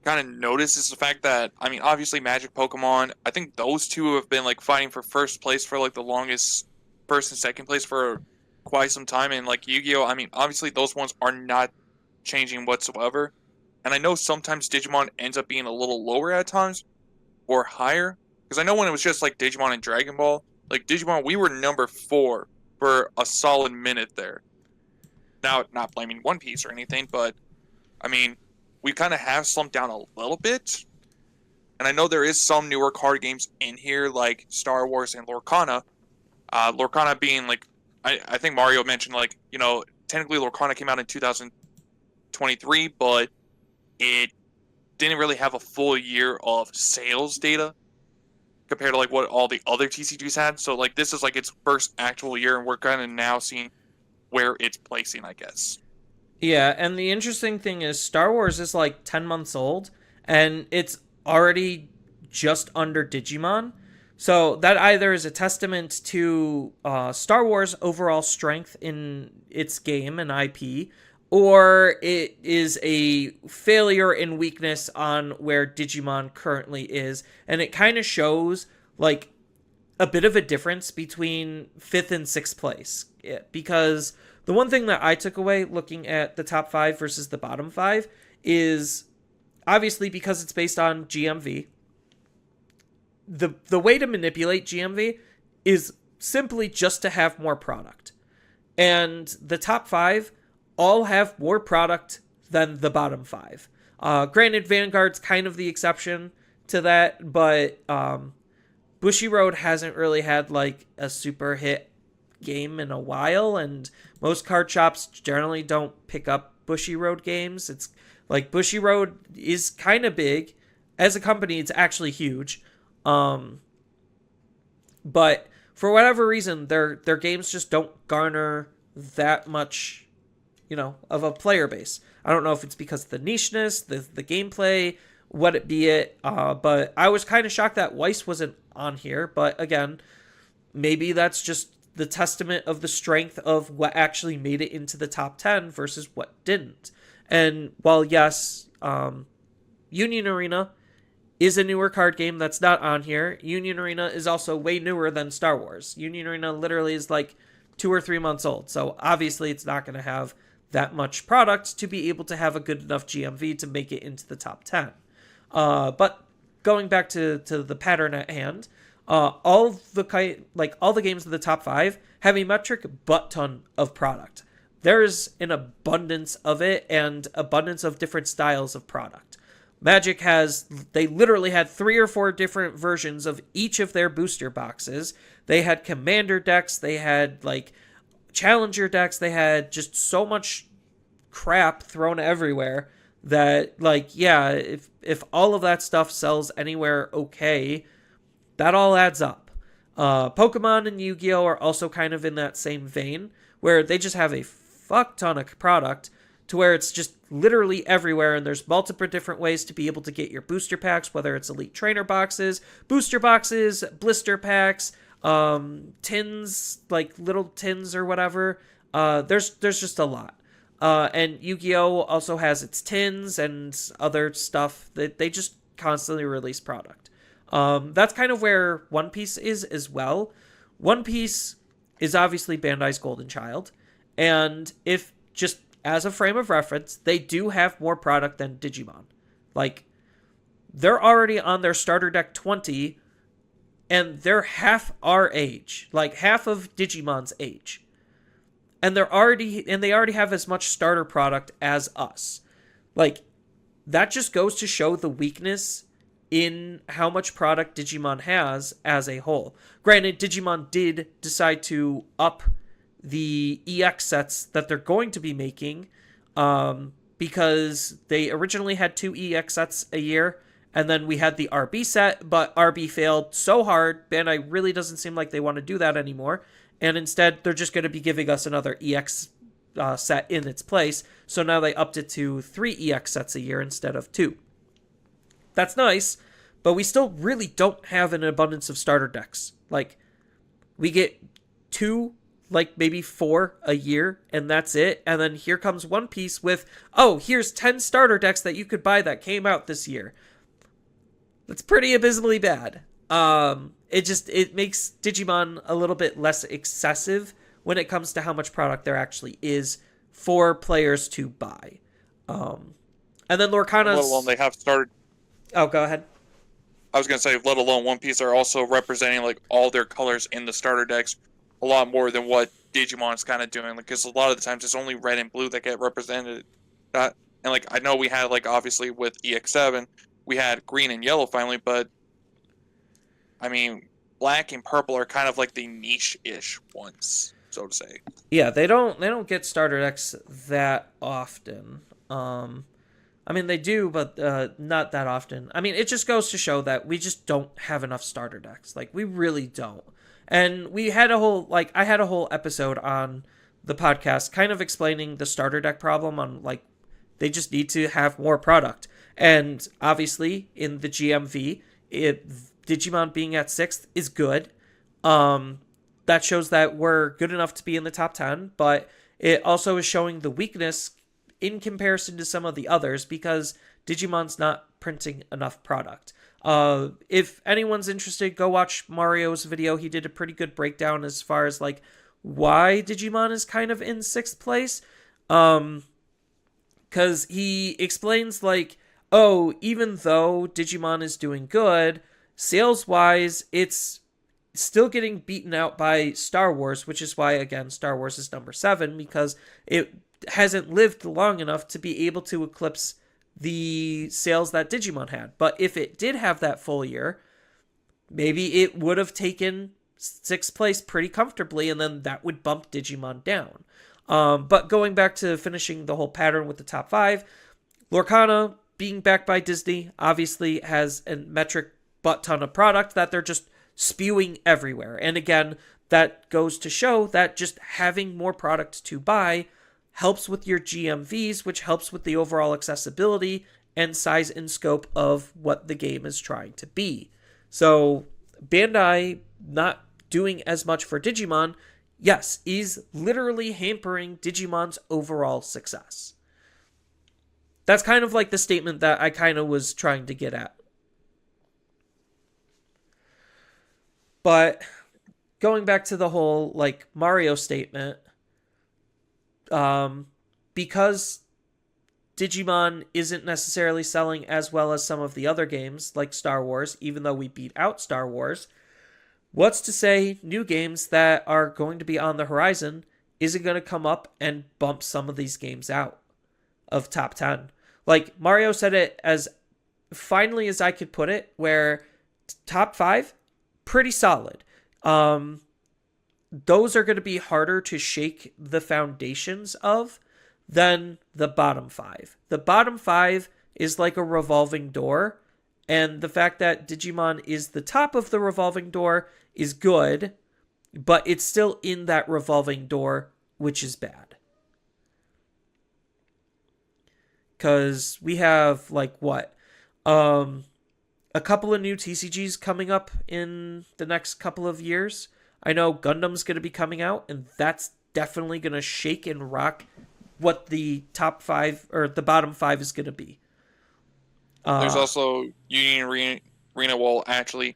kind of noticed is the fact that, I mean, obviously Magic, Pokemon, I think those two have been like fighting for first place for like the longest, first and second place for quite some time. And like Yu-Gi-Oh, I mean, obviously those ones are not changing whatsoever. And I know sometimes Digimon ends up being a little lower at times or higher. Because I know when it was just like Digimon and Dragon Ball, like Digimon, we were number 4 for a solid minute there. Now, not blaming One Piece or anything, but I mean, we kind of have slumped down a little bit. And I know there is some newer card games in here, like Star Wars and Lorcana. Lorcana being like, I think Mario mentioned, like, you know, technically Lorcana came out in 2023, but it didn't really have a full year of sales data compared to like what all the other TCGs had. So like this is like its first actual year, and we're kind of now seeing where it's placing, I guess. Yeah, and the interesting thing is Star Wars is like 10 months old, and it's already just under Digimon. So that either is a testament to Star Wars' overall strength in its game and IP, or it is a failure and weakness on where Digimon currently is. And it kind of shows, like, a bit of a difference between 5th and 6th place. Because the one thing that I took away looking at the top 5 versus the bottom 5 is obviously because it's based on GMV. The way to manipulate GMV is simply just to have more product. And the top 5 all have more product than the bottom 5. Granted, Vanguard's kind of the exception to that, but Bushiroad hasn't really had like a super hit game in a while, and most card shops generally don't pick up Bushiroad games. It's like Bushiroad is kind of big. As a company, it's actually huge. But for whatever reason, their games just don't garner that much, of a player base. I don't know if it's because of the nicheness, the gameplay, what it be it. But I was kind of shocked that Weiss wasn't on here. But again, maybe that's just the testament of the strength of what actually made it into the top 10 versus what didn't. And while yes, Union Arena is a newer card game that's not on here, Union Arena is also way newer than Star Wars. Union Arena literally is like 2 or 3 months old. So obviously it's not going to have that much product to be able to have a good enough GMV to make it into the top 10. But going back to the pattern at hand, all the games of the top 5 have a metric butt ton of product. There's an abundance of it and abundance of different styles of product. Magic they literally had 3 or 4 different versions of each of their booster boxes. They had commander decks, they had like challenger decks, they had just so much crap thrown everywhere that if all of that stuff sells anywhere okay, that all adds up. Pokemon and Yu-Gi-Oh! Are also kind of in that same vein, where they just have a fuck ton of product to where it's just literally everywhere, and there's multiple different ways to be able to get your booster packs, whether it's Elite Trainer boxes, booster boxes, blister packs, tins, like little tins or whatever. There's just a lot. And Yu-Gi-Oh! Also has its tins and other stuff that they just constantly release product. That's kind of where One Piece is as well. One Piece is obviously Bandai's Golden Child, and if just as a frame of reference, they do have more product than Digimon. Like, they're already on their starter deck 20, and they're half our age, like half of Digimon's age. And they already have as much starter product as us. Like, that just goes to show the weakness in how much product Digimon has as a whole. Granted, Digimon did decide to up the EX sets that they're going to be making, because they originally had 2 EX sets a year, and then we had the RB set, but RB failed so hard, Bandai really doesn't seem like they want to do that anymore, and instead they're just going to be giving us another EX set in its place, so now they upped it to 3 EX sets a year instead of 2. That's nice, but we still really don't have an abundance of starter decks. Like, we get 2, like maybe 4 a year, and that's it. And then here comes One Piece with, here's 10 starter decks that you could buy that came out this year. That's pretty abysmally bad. It makes Digimon a little bit less excessive when it comes to how much product there actually is for players to buy. And then Lorcana's... Let alone they have started... Oh, go ahead. I was going to say, let alone One Piece are also representing like all their colors in the starter decks a lot more than what Digimon's kind of doing, because a lot of the times it's only red and blue that get represented. And like, I know we had, like, obviously with EX7, we had green and yellow finally, but I mean, black and purple are kind of like the niche-ish ones, so to say. Yeah, they don't get starter decks that often. I mean, they do, but not that often. I mean, it just goes to show that we just don't have enough starter decks. Like, we really don't. And I had a whole episode on the podcast kind of explaining the starter deck problem on, like, they just need to have more product. And obviously, in the GMV, Digimon being at 6th is good. That shows that we're good enough to be in the top 10, but it also is showing the weakness in comparison to some of the others because Digimon's not printing enough product. If anyone's interested, go watch Mario's video. He did a pretty good breakdown as far as like why Digimon is kind of in sixth place. Because he explains like, oh, even though Digimon is doing good, sales wise, it's still getting beaten out by Star Wars, which is why, again, Star Wars is number 7, because it hasn't lived long enough to be able to eclipse the sales that Digimon had. But if it did have that full year, maybe it would have taken 6th place pretty comfortably, and then that would bump Digimon down. But going back to finishing the whole pattern with the top 5, Lorcana, being backed by Disney, obviously has a metric butt ton of product that they're just spewing everywhere. And again, that goes to show that just having more product to buy helps with your GMVs, which helps with the overall accessibility and size and scope of what the game is trying to be. So Bandai not doing as much for Digimon, yes, is literally hampering Digimon's overall success. That's kind of like the statement that I kind of was trying to get at. But going back to the whole like Mario statement, because Digimon isn't necessarily selling as well as some of the other games like Star Wars, even though we beat out Star Wars, what's to say new games that are going to be on the horizon isn't going to come up and bump some of these games out of top 10? Like Mario said it as finally as I could put it, where top 5, pretty solid. Those are going to be harder to shake the foundations of than the bottom 5. The bottom 5 is like a revolving door, and the fact that Digimon is the top of the revolving door is good, but it's still in that revolving door, which is bad. Because we have, like, what? A couple of new TCGs coming up in the next couple of years. I know Gundam's going to be coming out, and that's definitely going to shake and rock what the top 5 or the bottom 5 is going to be. There's also Union Arena will actually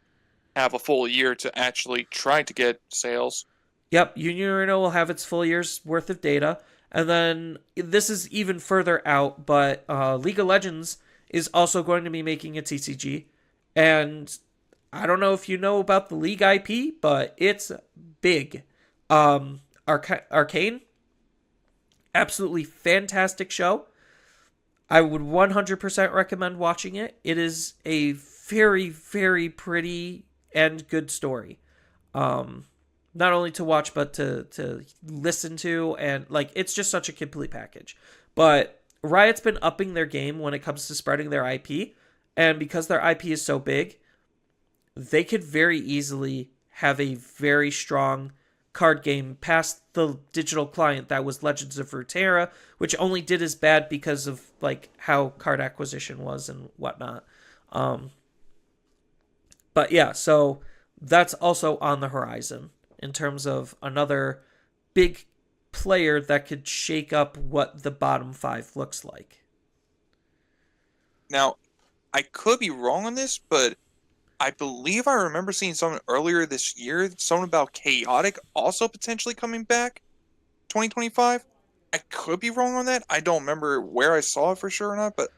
have a full year to actually try to get sales. Yep, Union Arena will have its full year's worth of data. And then this is even further out, but League of Legends is also going to be making a TCG. And I don't know if you know about the League IP, but it's big. Arcane, absolutely fantastic show. I would 100% recommend watching it. It is a very, very pretty and good story. Not only to watch, but to listen to, and like it's just such a complete package. But Riot's been upping their game when it comes to spreading their IP, and because their IP is so big, they could very easily have a very strong card game past the digital client that was Legends of Runeterra, which only did as bad because of like how card acquisition was and whatnot. But yeah, so that's also on the horizon in terms of another big player that could shake up what the bottom 5 looks like. Now, I could be wrong on this, but I believe I remember seeing something earlier this year, something about Chaotic also potentially coming back 2025. I could be wrong on that. I don't remember where I saw it for sure or not, but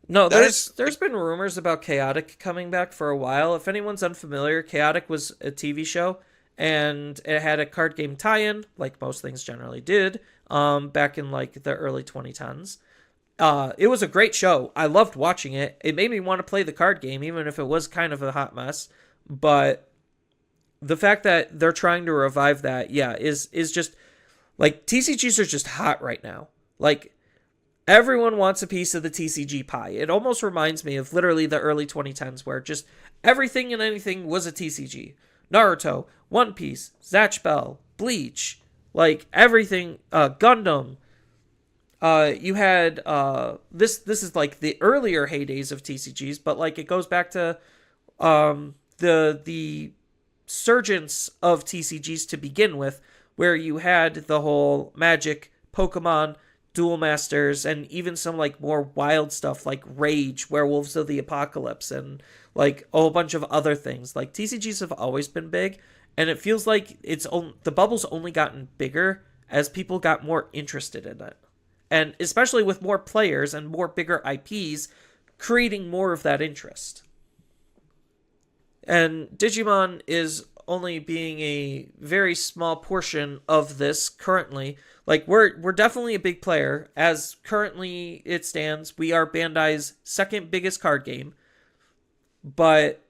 no, there's been rumors about Chaotic coming back for a while. If anyone's unfamiliar, Chaotic was a TV show, and it had a card game tie-in, like most things generally did, back in like the early 2010s. It was a great show. I loved watching it. It made me want to play the card game, even if it was kind of a hot mess. But the fact that they're trying to revive that, yeah, is just like TCGs are just hot right now. Like everyone wants a piece of the TCG pie. It almost reminds me of literally the early 2010s, where just everything and anything was a TCG. Naruto, One Piece, Zatch Bell, Bleach, like everything. Gundam. You had this is like the earlier heydays of TCGs, but like it goes back to the surgence of TCGs to begin with, where you had the whole Magic, Pokemon, Duel Masters, and even some like more wild stuff like Rage, Werewolves of the Apocalypse, and like a whole bunch of other things. Like TCGs have always been big, and it feels like the bubble's only gotten bigger as people got more interested in it. And especially with more players and more bigger IPs creating more of that interest. And Digimon is only being a very small portion of this currently. Like we're definitely a big player as currently it stands. We are Bandai's second biggest card game. But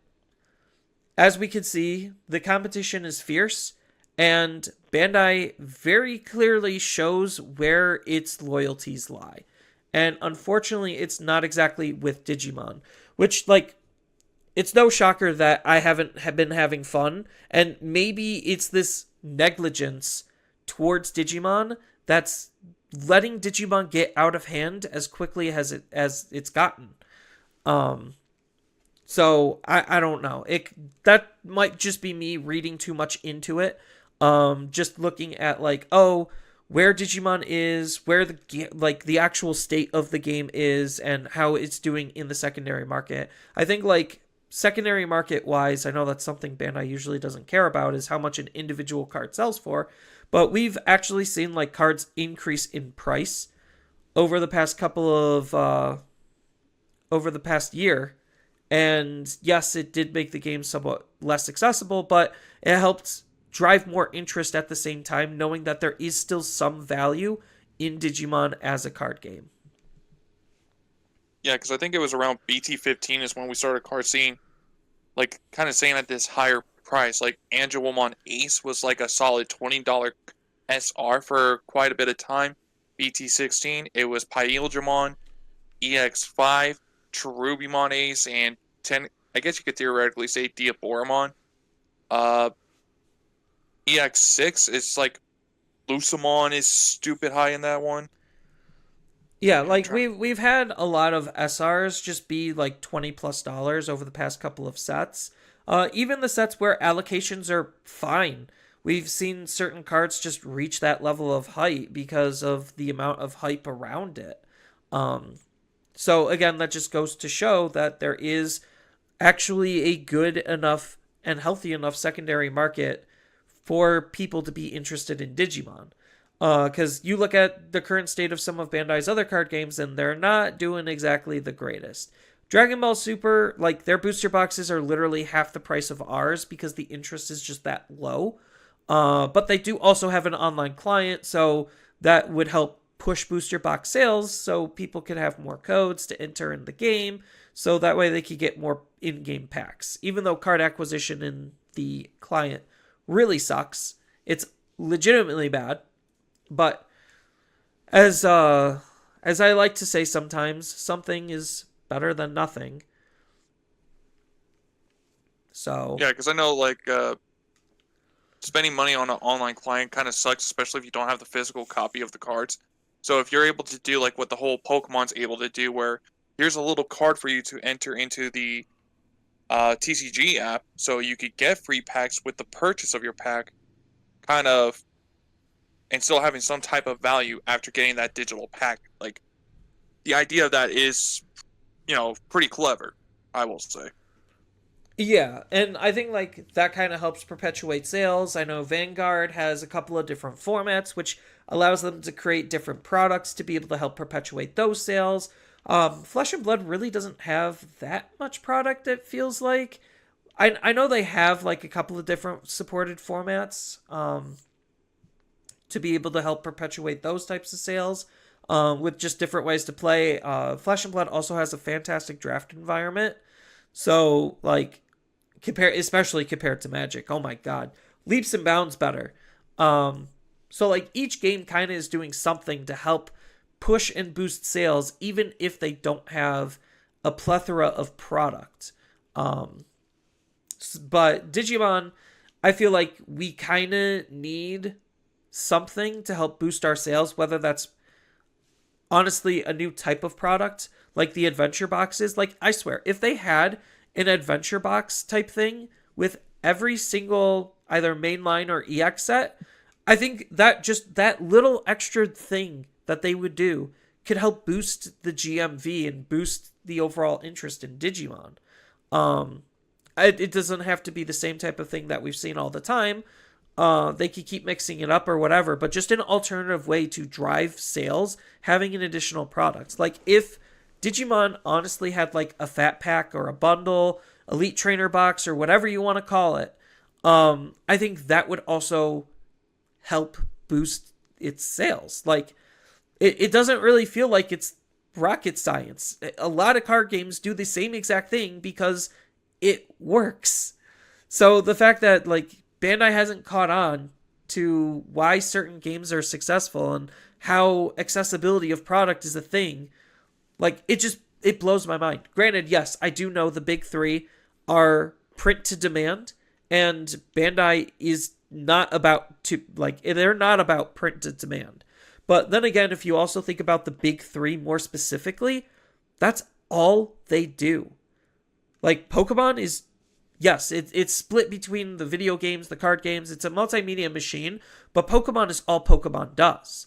as we can see, the competition is fierce and Bandai very clearly shows where its loyalties lie. And unfortunately, it's not exactly with Digimon, which like it's no shocker that I haven't been having fun, and maybe it's this negligence towards Digimon that's letting Digimon get out of hand as quickly as it's gotten. So I don't know. That might just be me reading too much into it. Just looking at like, oh, where Digimon is, where the actual state of the game is, and how it's doing in the secondary market. I think like secondary market wise, I know that's something Bandai usually doesn't care about, is how much an individual card sells for, but we've actually seen like cards increase in price over the past over the past year. And yes, it did make the game somewhat less accessible, but it helped drive more interest at the same time, knowing that there is still some value in Digimon as a card game. Yeah, because I think it was around BT15 is when we started card seeing, like, kind of saying at this higher price. Like, Angelomon Ace was like a solid $20 SR for quite a bit of time. BT16, it was Paildramon, EX5, Cherubimon Ace, and 10. I guess you could theoretically say Diaboramon. EX6, it's like Lucamon is stupid high in that one. Yeah, like we've had a lot of SRs just be like $20+ over the past couple of sets. Even the sets where allocations are fine, we've seen certain cards just reach that level of hype because of the amount of hype around it. So again, that just goes to show that there is actually a good enough and healthy enough secondary market for people to be interested in Digimon. Because you look at the current state of some of Bandai's other card games, and they're not doing exactly the greatest. Dragon Ball Super, like, their booster boxes are literally half the price of ours because the interest is just that low. But they do also have an online client, so that would help push booster box sales so people could have more codes to enter in the game, so that way they could get more in-game packs. Even though card acquisition in the client really sucks, it's legitimately bad. But as I like to say sometimes, something is better than nothing. So yeah, because I know like spending money on an online client kind of sucks, especially if you don't have the physical copy of the cards. So if you're able to do like what the whole Pokemon's able to do, where here's a little card for you to enter into the TCG app, so you could get free packs with the purchase of your pack, kind of. And still having some type of value after getting that digital pack. Like, the idea of that is, pretty clever, I will say. yeah, and I think like that kind of helps perpetuate sales. I know Vanguard has a couple of different formats, which allows them to create different products to be able to help perpetuate those sales. Flesh and Blood really doesn't have that much product, it feels like. I know they have like a couple of different supported formats. To be able to help perpetuate those types of sales with just different ways to play. Flesh and Blood also has a fantastic draft environment. So, like, especially compared to Magic, oh my god, leaps and bounds better. So, like, each game kind of is doing something to help push and boost sales, even if they don't have a plethora of product. But Digimon, I feel like we kind of need something to help boost our sales, whether that's honestly a new type of product like the adventure boxes. Like, I swear, if they had an adventure box type thing with every single either mainline or EX set, I think that just that little extra thing that they would do could help boost the GMV and boost the overall interest in Digimon. It doesn't have to be the same type of thing that we've seen all the time. They could keep mixing it up or whatever, but just an alternative way to drive sales, having an additional product. Like if Digimon honestly had like a fat pack or a bundle, elite trainer box, or whatever you want to call it, I think that would also help boost its sales. Like it doesn't really feel like it's rocket science. A lot of card games do the same exact thing because it works. So the fact that like Bandai hasn't caught on to why certain games are successful and how accessibility of product is a thing, like it blows my mind. Granted, yes, I do know the big three are print to demand, and Bandai is not about to like they're not about print to demand. But then again, if you also think about the big three more specifically, that's all they do. Like Pokemon is, yes, it's split between the video games, the card games. It's a multimedia machine, but Pokemon is all Pokemon does.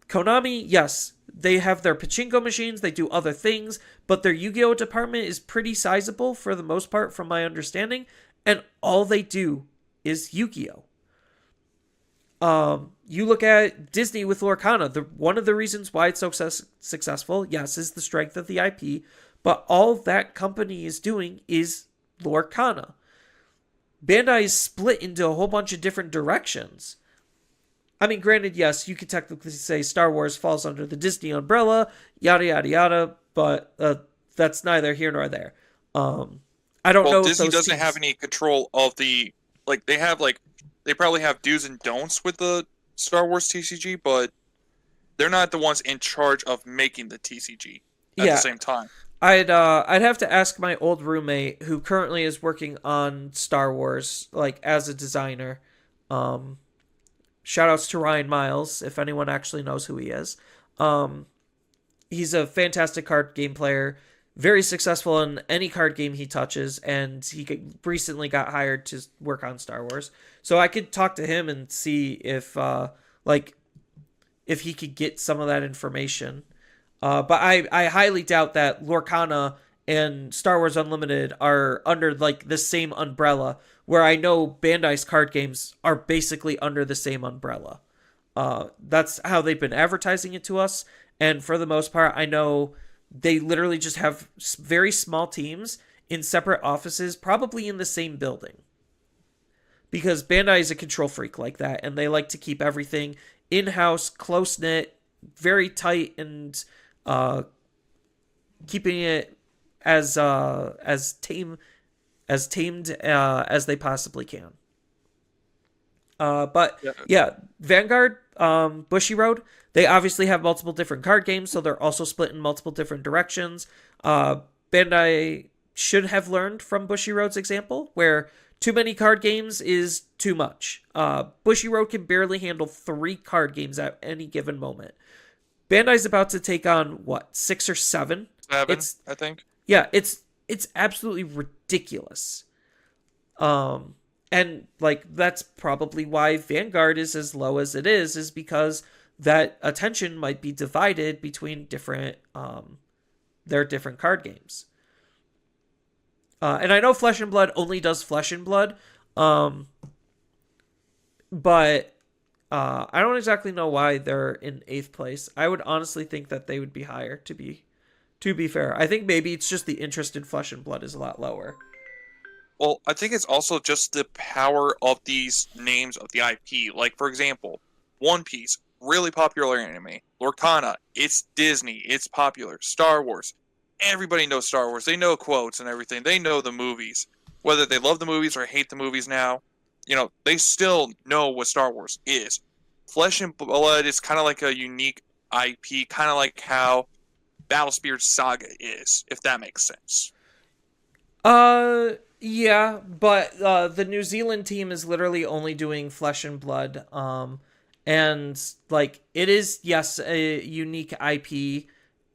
Konami, yes, they have their pachinko machines, they do other things, but their Yu-Gi-Oh! Department is pretty sizable for the most part, from my understanding, and all they do is Yu-Gi-Oh! You look at Disney with Lorcana. One of the reasons why it's so successful, yes, is the strength of the IP, but all that company is doing is Lorcana. Bandai is split into a whole bunch of different directions. I mean, granted, yes, you could technically say Star Wars falls under the Disney umbrella, yada yada yada, but that's neither here nor there. I don't know. Disney if doesn't have any control of the they probably have do's and don'ts with the Star Wars TCG, but they're not the ones in charge of making the TCG at the same time. I'd have to ask my old roommate who currently is working on Star Wars, like as a designer. Shout outs to Ryan Miles, if anyone actually knows who he is. He's a fantastic card game player, very successful in any card game he touches, and he recently got hired to work on Star Wars. So I could talk to him and see if he could get some of that information. But I highly doubt that Lorcana and Star Wars Unlimited are under like the same umbrella, where I know Bandai's card games are basically under the same umbrella. That's how they've been advertising it to us. And for the most part, I know they literally just have very small teams in separate offices, probably in the same building. Because Bandai is a control freak like that, and they like to keep everything in-house, close-knit, very tight, and keeping it as tamed as they possibly can. But yeah, Vanguard, Bushiroad, they obviously have multiple different card games, so they're also split in multiple different directions. Bandai should have learned from Bushiroad's example, where too many card games is too much. Bushiroad can barely handle 3 card games at any given moment. Bandai's about to take on, 6 or 7? 7, I think. Yeah, it's absolutely ridiculous. And like that's probably why Vanguard is as low as it is because that attention might be divided between different their different card games. And I know Flesh and Blood only does Flesh and Blood, but I don't exactly know why they're in 8th place. I would honestly think that they would be higher, to be fair. I think maybe it's just the interest in Flesh and Blood is a lot lower. Well, I think it's also just the power of these names of the IP. Like, for example, One Piece, really popular anime. Lorcana, it's Disney, it's popular. Star Wars, everybody knows Star Wars. They know quotes and everything. They know the movies. Whether they love the movies or hate the movies now, they still know what Star Wars is. Flesh and Blood is kind of like a unique IP, kind of like how Battlespear Saga is, if that makes sense. Yeah, but the New Zealand team is literally only doing Flesh and Blood. And like it is, yes, a unique IP,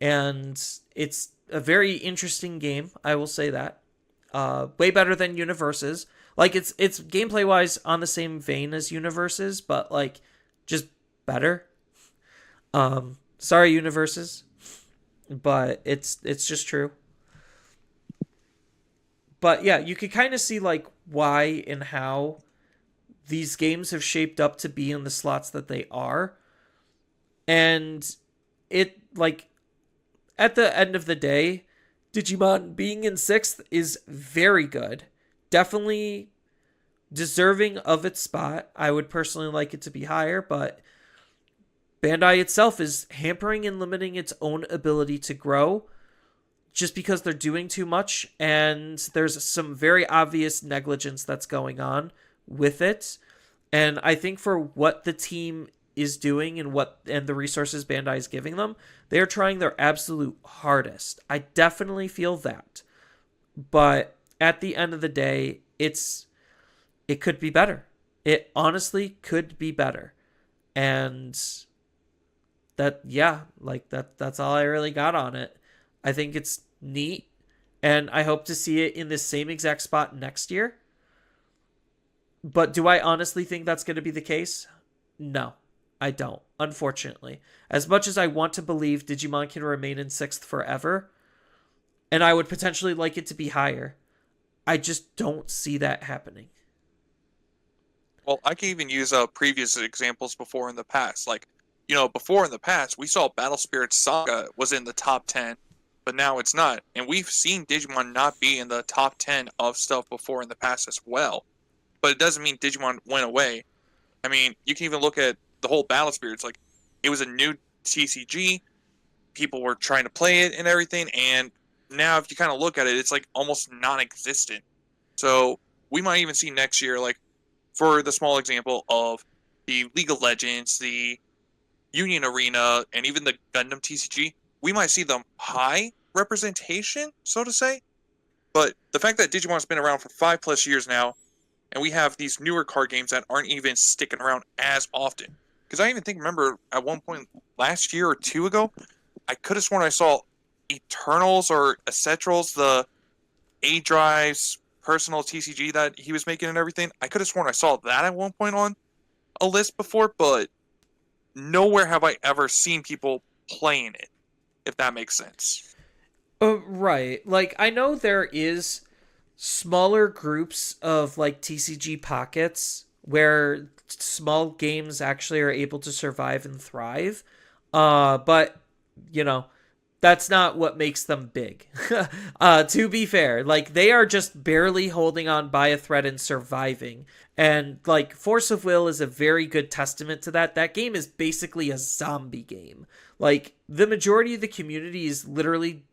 and it's a very interesting game. I will say that. Way better than Universes. Like it's gameplay wise on the same vein as Universes, but like just better. Sorry, universes, but it's just true. But yeah, you could kind of see like why and how these games have shaped up to be in the slots that they are. And it like at the end of the day, Digimon being in 6th is very good. Definitely deserving of its spot. I would personally like it to be higher, but Bandai itself is hampering and limiting its own ability to grow just because they're doing too much, and there's some very obvious negligence that's going on with it. And I think for what the team is doing and the resources Bandai is giving them, they're trying their absolute hardest. I definitely feel that. But at the end of the day, it could be better. It honestly could be better. And that's all I really got on it. I think it's neat, and I hope to see it in the same exact spot next year. But do I honestly think that's going to be the case? No, I don't, unfortunately. As much as I want to believe Digimon can remain in 6th forever, and I would potentially like it to be higher, I just don't see that happening. Well, I can even use previous examples before in the past. Like, before in the past, we saw Battle Spirit Saga was in the top 10, but now it's not. And we've seen Digimon not be in the top 10 of stuff before in the past as well. But it doesn't mean Digimon went away. I mean, you can even look at the whole Battle Spirits. Like, it was a new TCG. People were trying to play it and everything. And now if you kind of look at it, it's like almost non-existent. So we might even see next year, like, for the small example of the League of Legends, the Union Arena, and even the Gundam TCG, we might see them high representation, so to say. But the fact that Digimon's been around for 5+ years now, and we have these newer card games that aren't even sticking around as often. Because I even remember at one point last year or 2 ago, I could have sworn I saw Eternals or Acetrals, the A-Drive's personal TCG that he was making and everything. I could have sworn I saw that at one point on a list before, but nowhere have I ever seen people playing it, if that makes sense. Right. Like, I know there is smaller groups of, like, TCG pockets where small games actually are able to survive and thrive. But, you know, that's not what makes them big. To be fair, like, they are just barely holding on by a thread and surviving. And, like, Force of Will is a very good testament to that. That game is basically a zombie game. Like, the majority of the community is literally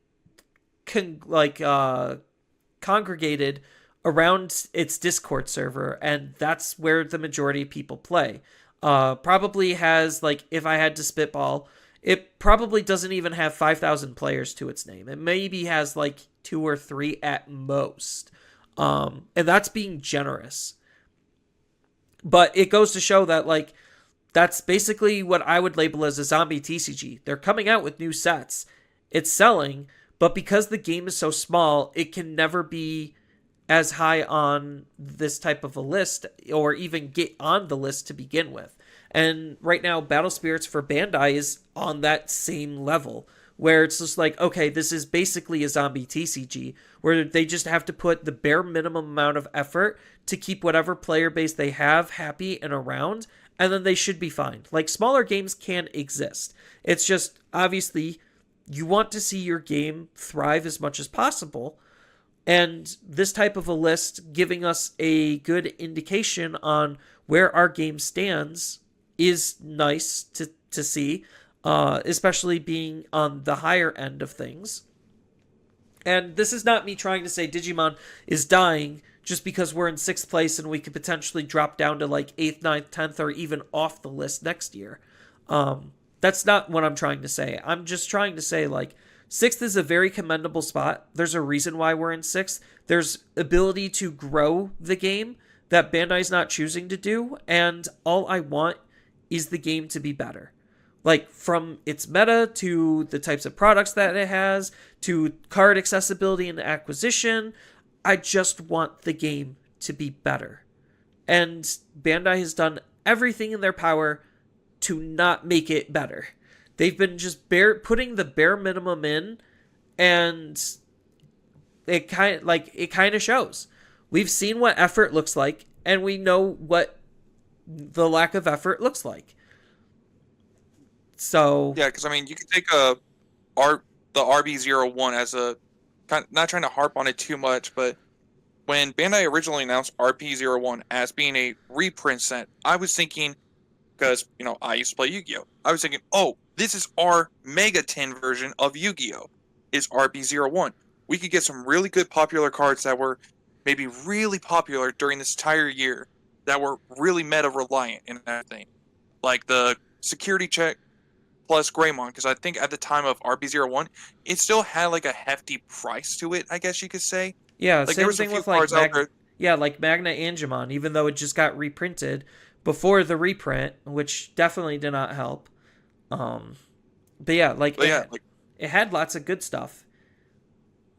congregated around its Discord server, and that's where the majority of people play. Probably has, like, if I had to spitball, it probably doesn't even have 5,000 players to its name. It maybe has like 2 or 3 at most. And that's being generous. But it goes to show that, like, that's basically what I would label as a zombie TCG. They're coming out with new sets. It's selling, but because the game is so small, it can never be as high on this type of a list or even get on the list to begin with. And right now, Battle Spirits for Bandai is on that same level, where it's just like, okay, this is basically a zombie TCG, where they just have to put the bare minimum amount of effort to keep whatever player base they have happy and around, and then they should be fine. Like, smaller games can exist. It's just, obviously, you want to see your game thrive as much as possible, and this type of a list giving us a good indication on where our game stands is nice to see, especially being on the higher end of things. And this is not me trying to say Digimon is dying just because we're in 6th place and we could potentially drop down to like 8th, 9th, 10th, or even off the list next year. That's not what I'm trying to say. I'm just trying to say, like, 6th is a very commendable spot. There's a reason why we're in 6th. There's ability to grow the game that Bandai's not choosing to do, and all I want is the game to be better. Like, from its meta to the types of products that it has to card accessibility and acquisition, I just want the game to be better. And Bandai has done everything in their power to not make it better. They've been just putting the bare minimum in, and it kind of shows. We've seen what effort looks like, and we know what the lack of effort looks like. So Yeah, because I mean, you can take the RB01 as a not trying to harp on it too much, but when Bandai originally announced RP01 as being a reprint set, I was thinking, because I used to play Yu-Gi-Oh, I was thinking, oh, this is our Mega 10 version of Yu-Gi-Oh, is RP01. We could get some really good popular cards that were maybe really popular during this entire year, that were really meta reliant and everything, like the security check plus Greymon, because I think at the time of RP01, it still had like a hefty price to it, I guess you could say. yeah, Like there same was a thing few with like cards out there. yeah, like Magna Angemon, even though it just got reprinted before the reprint, which definitely did not help. Um, but yeah, But yeah, like it had lots of good stuff.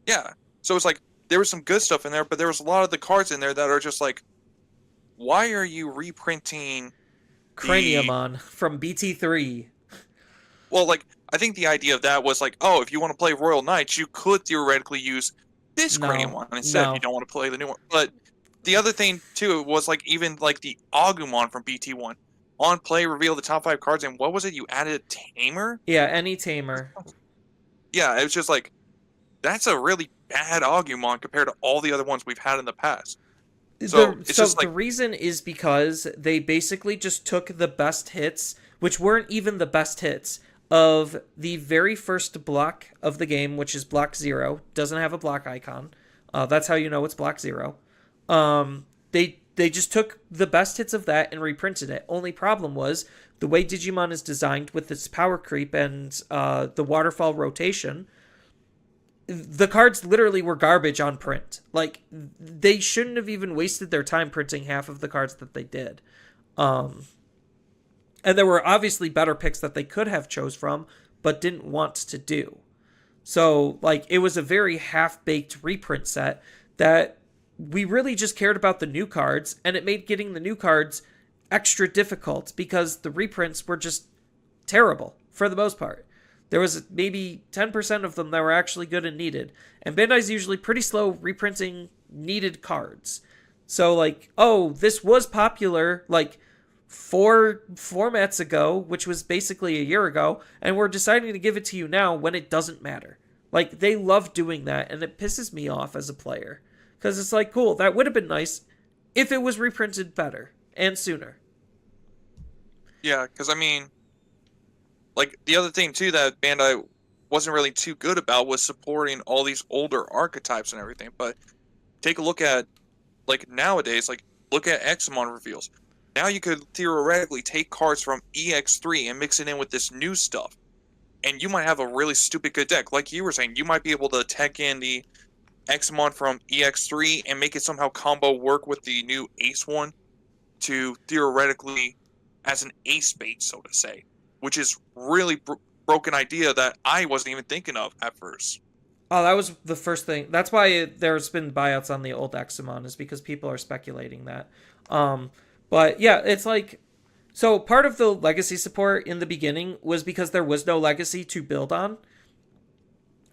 yeah. So it's like there was some good stuff in there, but there was a lot of the cards in there that are just like, why are you reprinting the Craniumon from BT3. well, like I think the idea of that was like, oh, if you want to play Royal Knights, you could theoretically use this Cranium No, one instead if you no. don't want to play the new one. But the other thing too was like even like the Agumon from BT1 on play revealed the top 5 cards, and what was it? You added a Tamer? Yeah, any tamer. Yeah, it was just like that's a really bad Agumon compared to all the other ones we've had in the past. So it's So just the like reason is because they basically just took the best hits, which weren't even the best hits, of the very first block of the game, which is block 0. Doesn't have a block icon. That's how you know it's block 0. They just took the best hits of that and reprinted it. Only problem was the way Digimon is designed with its power creep and the waterfall rotation. The cards literally were garbage on print. Like, they shouldn't have even wasted their time printing half of the cards that they did. And there were obviously better picks that they could have chose from, but didn't want to do. So, like, it was a very half-baked reprint set that we really just cared about the new cards, and it made getting the new cards extra difficult because the reprints were just terrible for the most part. There was maybe 10% of them that were actually good and needed. And Bandai's usually pretty slow reprinting needed cards. So, like, oh, this was popular, like, 4 formats ago, which was basically a year ago, and we're deciding to give it to you now when it doesn't matter. Like, they love doing that, and it pisses me off as a player. Because it's like, cool, that would have been nice if it was reprinted better and sooner. yeah, because I mean, like the other thing too that Bandai wasn't really too good about was supporting all these older archetypes and everything. But take a look at like nowadays, like look at Examon reveals. Now you could theoretically take cards from EX3 and mix it in with this new stuff, and you might have a really stupid good deck. Like you were saying, you might be able to tech in the Examon from EX3 and make it somehow combo work with the new Ace one to theoretically as an ace bait, so to say, which is really broken idea that I wasn't even thinking of at first. Oh, that was the first thing. That's why there's been buyouts on the old Examon, is because people are speculating that. But yeah, it's like, so part of the legacy support in the beginning was because there was no legacy to build on,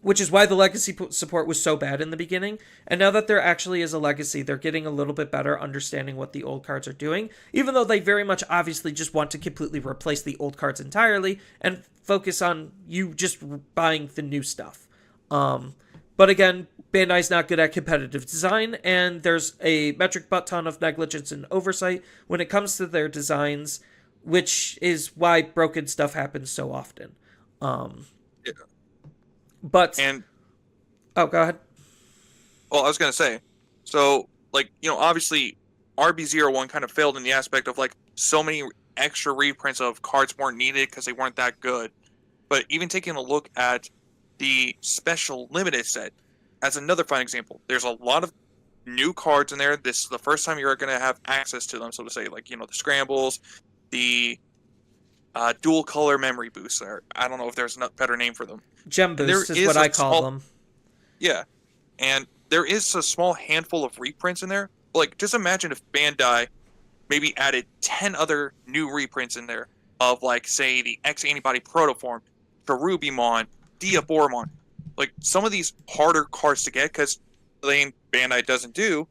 which is why the legacy support was so bad in the beginning. And now that there actually is a legacy, they're getting a little bit better understanding what the old cards are doing, even though they very much obviously just want to completely replace the old cards entirely and focus on you just buying the new stuff. But again, Bandai's not good at competitive design, and there's a metric butt ton of negligence and oversight when it comes to their designs, which is why broken stuff happens so often. Yeah. But And oh, go ahead. well, I was gonna say, so like obviously RB01 kind of failed in the aspect of like so many extra reprints of cards weren't needed because they weren't that good. But even taking a look at the special limited set as another fine example, there's a lot of new cards in there. This is the first time you're going to have access to them, so to say, like the scrambles, the dual color memory boosts. Or I don't know if there's a better name for them. Gem boost is what I call them. Yeah, and there is a small handful of reprints in there. Like, just imagine if Bandai maybe added 10 other new reprints in there of, like, say, the X Antibody Protoform Garubimon, Diabormon. Like, some of these harder cards to get, because the thing Bandai doesn't do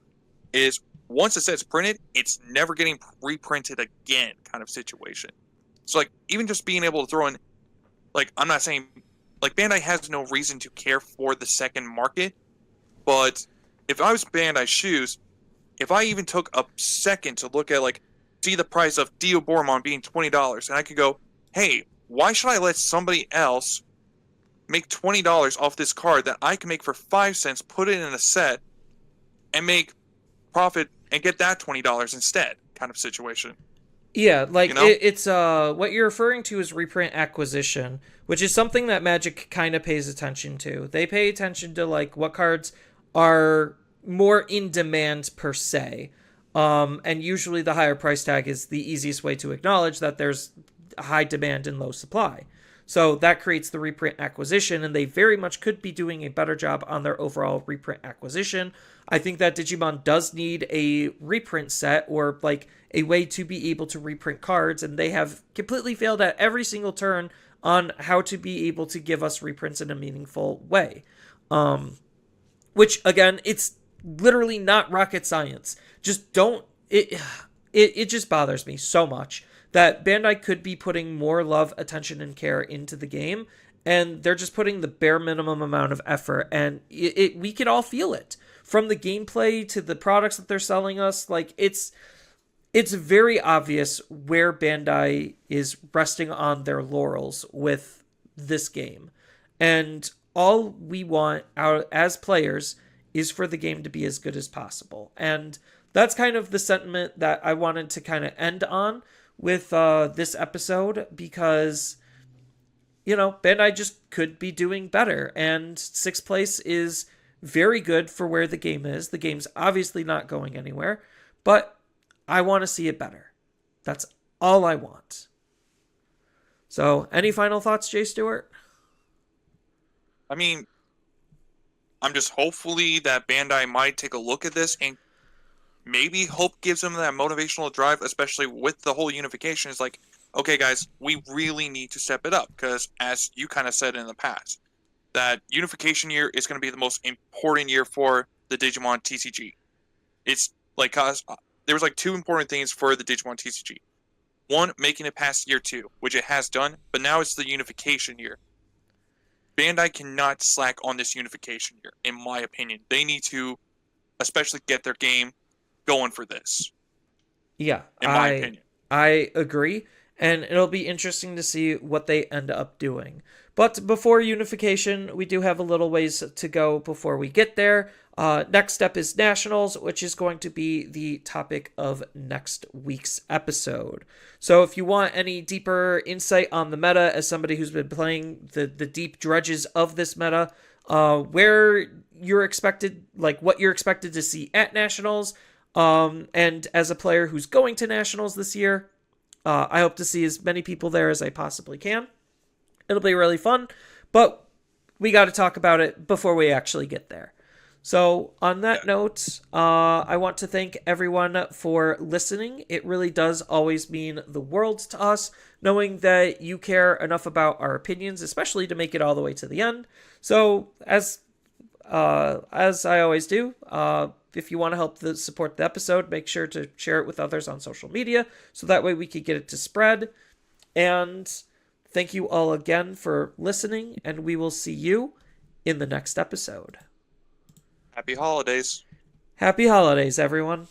is once a set's printed, it's never getting reprinted again kind of situation. So, like, even just being able to throw in, like, I'm not saying, like, Bandai has no reason to care for the second market, but if I was Bandai shoes, if I even took a second to look at, like, see the price of Diabormon being $20, and I could go, hey, why should I let somebody else make $20 off this card that I can make for 5 cents, put it in a set, and make profit and get that $20 instead kind of situation. Yeah, like You know? it's what you're referring to is reprint acquisition, which is something that Magic kind of pays attention to. They pay attention to like what cards are more in demand per se. And usually the higher price tag is the easiest way to acknowledge that there's high demand and low supply. So that creates the reprint acquisition, and they very much could be doing a better job on their overall reprint acquisition. I think that Digimon does need a reprint set or like a way to be able to reprint cards, and they have completely failed at every single turn on how to be able to give us reprints in a meaningful way. Which again, it's literally not rocket science. Just don't it just bothers me so much that Bandai could be putting more love, attention, and care into the game, and they're just putting the bare minimum amount of effort, and we could all feel it from the gameplay to the products that they're selling us. Like it's very obvious where Bandai is resting on their laurels with this game, and all we want out as players is for the game to be as good as possible, and that's kind of the sentiment that I wanted to kind of end on with this episode, because Bandai just could be doing better, and 6th place is very good for where the game is. The game's obviously not going anywhere, but I want to see it better. That's all I want. So, any final thoughts, Jay Stewart? I mean, I'm just hopefully that Bandai might take a look at this and maybe hope gives them that motivational drive, especially with the whole unification. Is like, okay, guys, we really need to step it up, because as you kind of said in the past, that unification year is going to be the most important year for the Digimon TCG. It's like, there was like 2 important things for the Digimon TCG. One, making it past year 2, which it has done, but now it's the unification year. Bandai cannot slack on this unification year, in my opinion. They need to especially get their game going for this. Yeah, in my opinion. I agree, and it'll be interesting to see what they end up doing. But before unification, we do have a little ways to go before we get there. Next step is Nationals, which is going to be the topic of next week's episode. So if you want any deeper insight on the meta, as somebody who's been playing the deep dredges of this meta, where you're expected, like what you're expected to see at Nationals, and as a player who's going to Nationals this year, I hope to see as many people there as I possibly can. It'll be really fun, but we got to talk about it before we actually get there. So on that note, I want to thank everyone for listening. It really does always mean the world to us, knowing that you care enough about our opinions, especially to make it all the way to the end. So as I always do, if you want to help support the episode, make sure to share it with others on social media, so that way we can get it to spread. And thank you all again for listening, and we will see you in the next episode. Happy holidays. Happy holidays, everyone.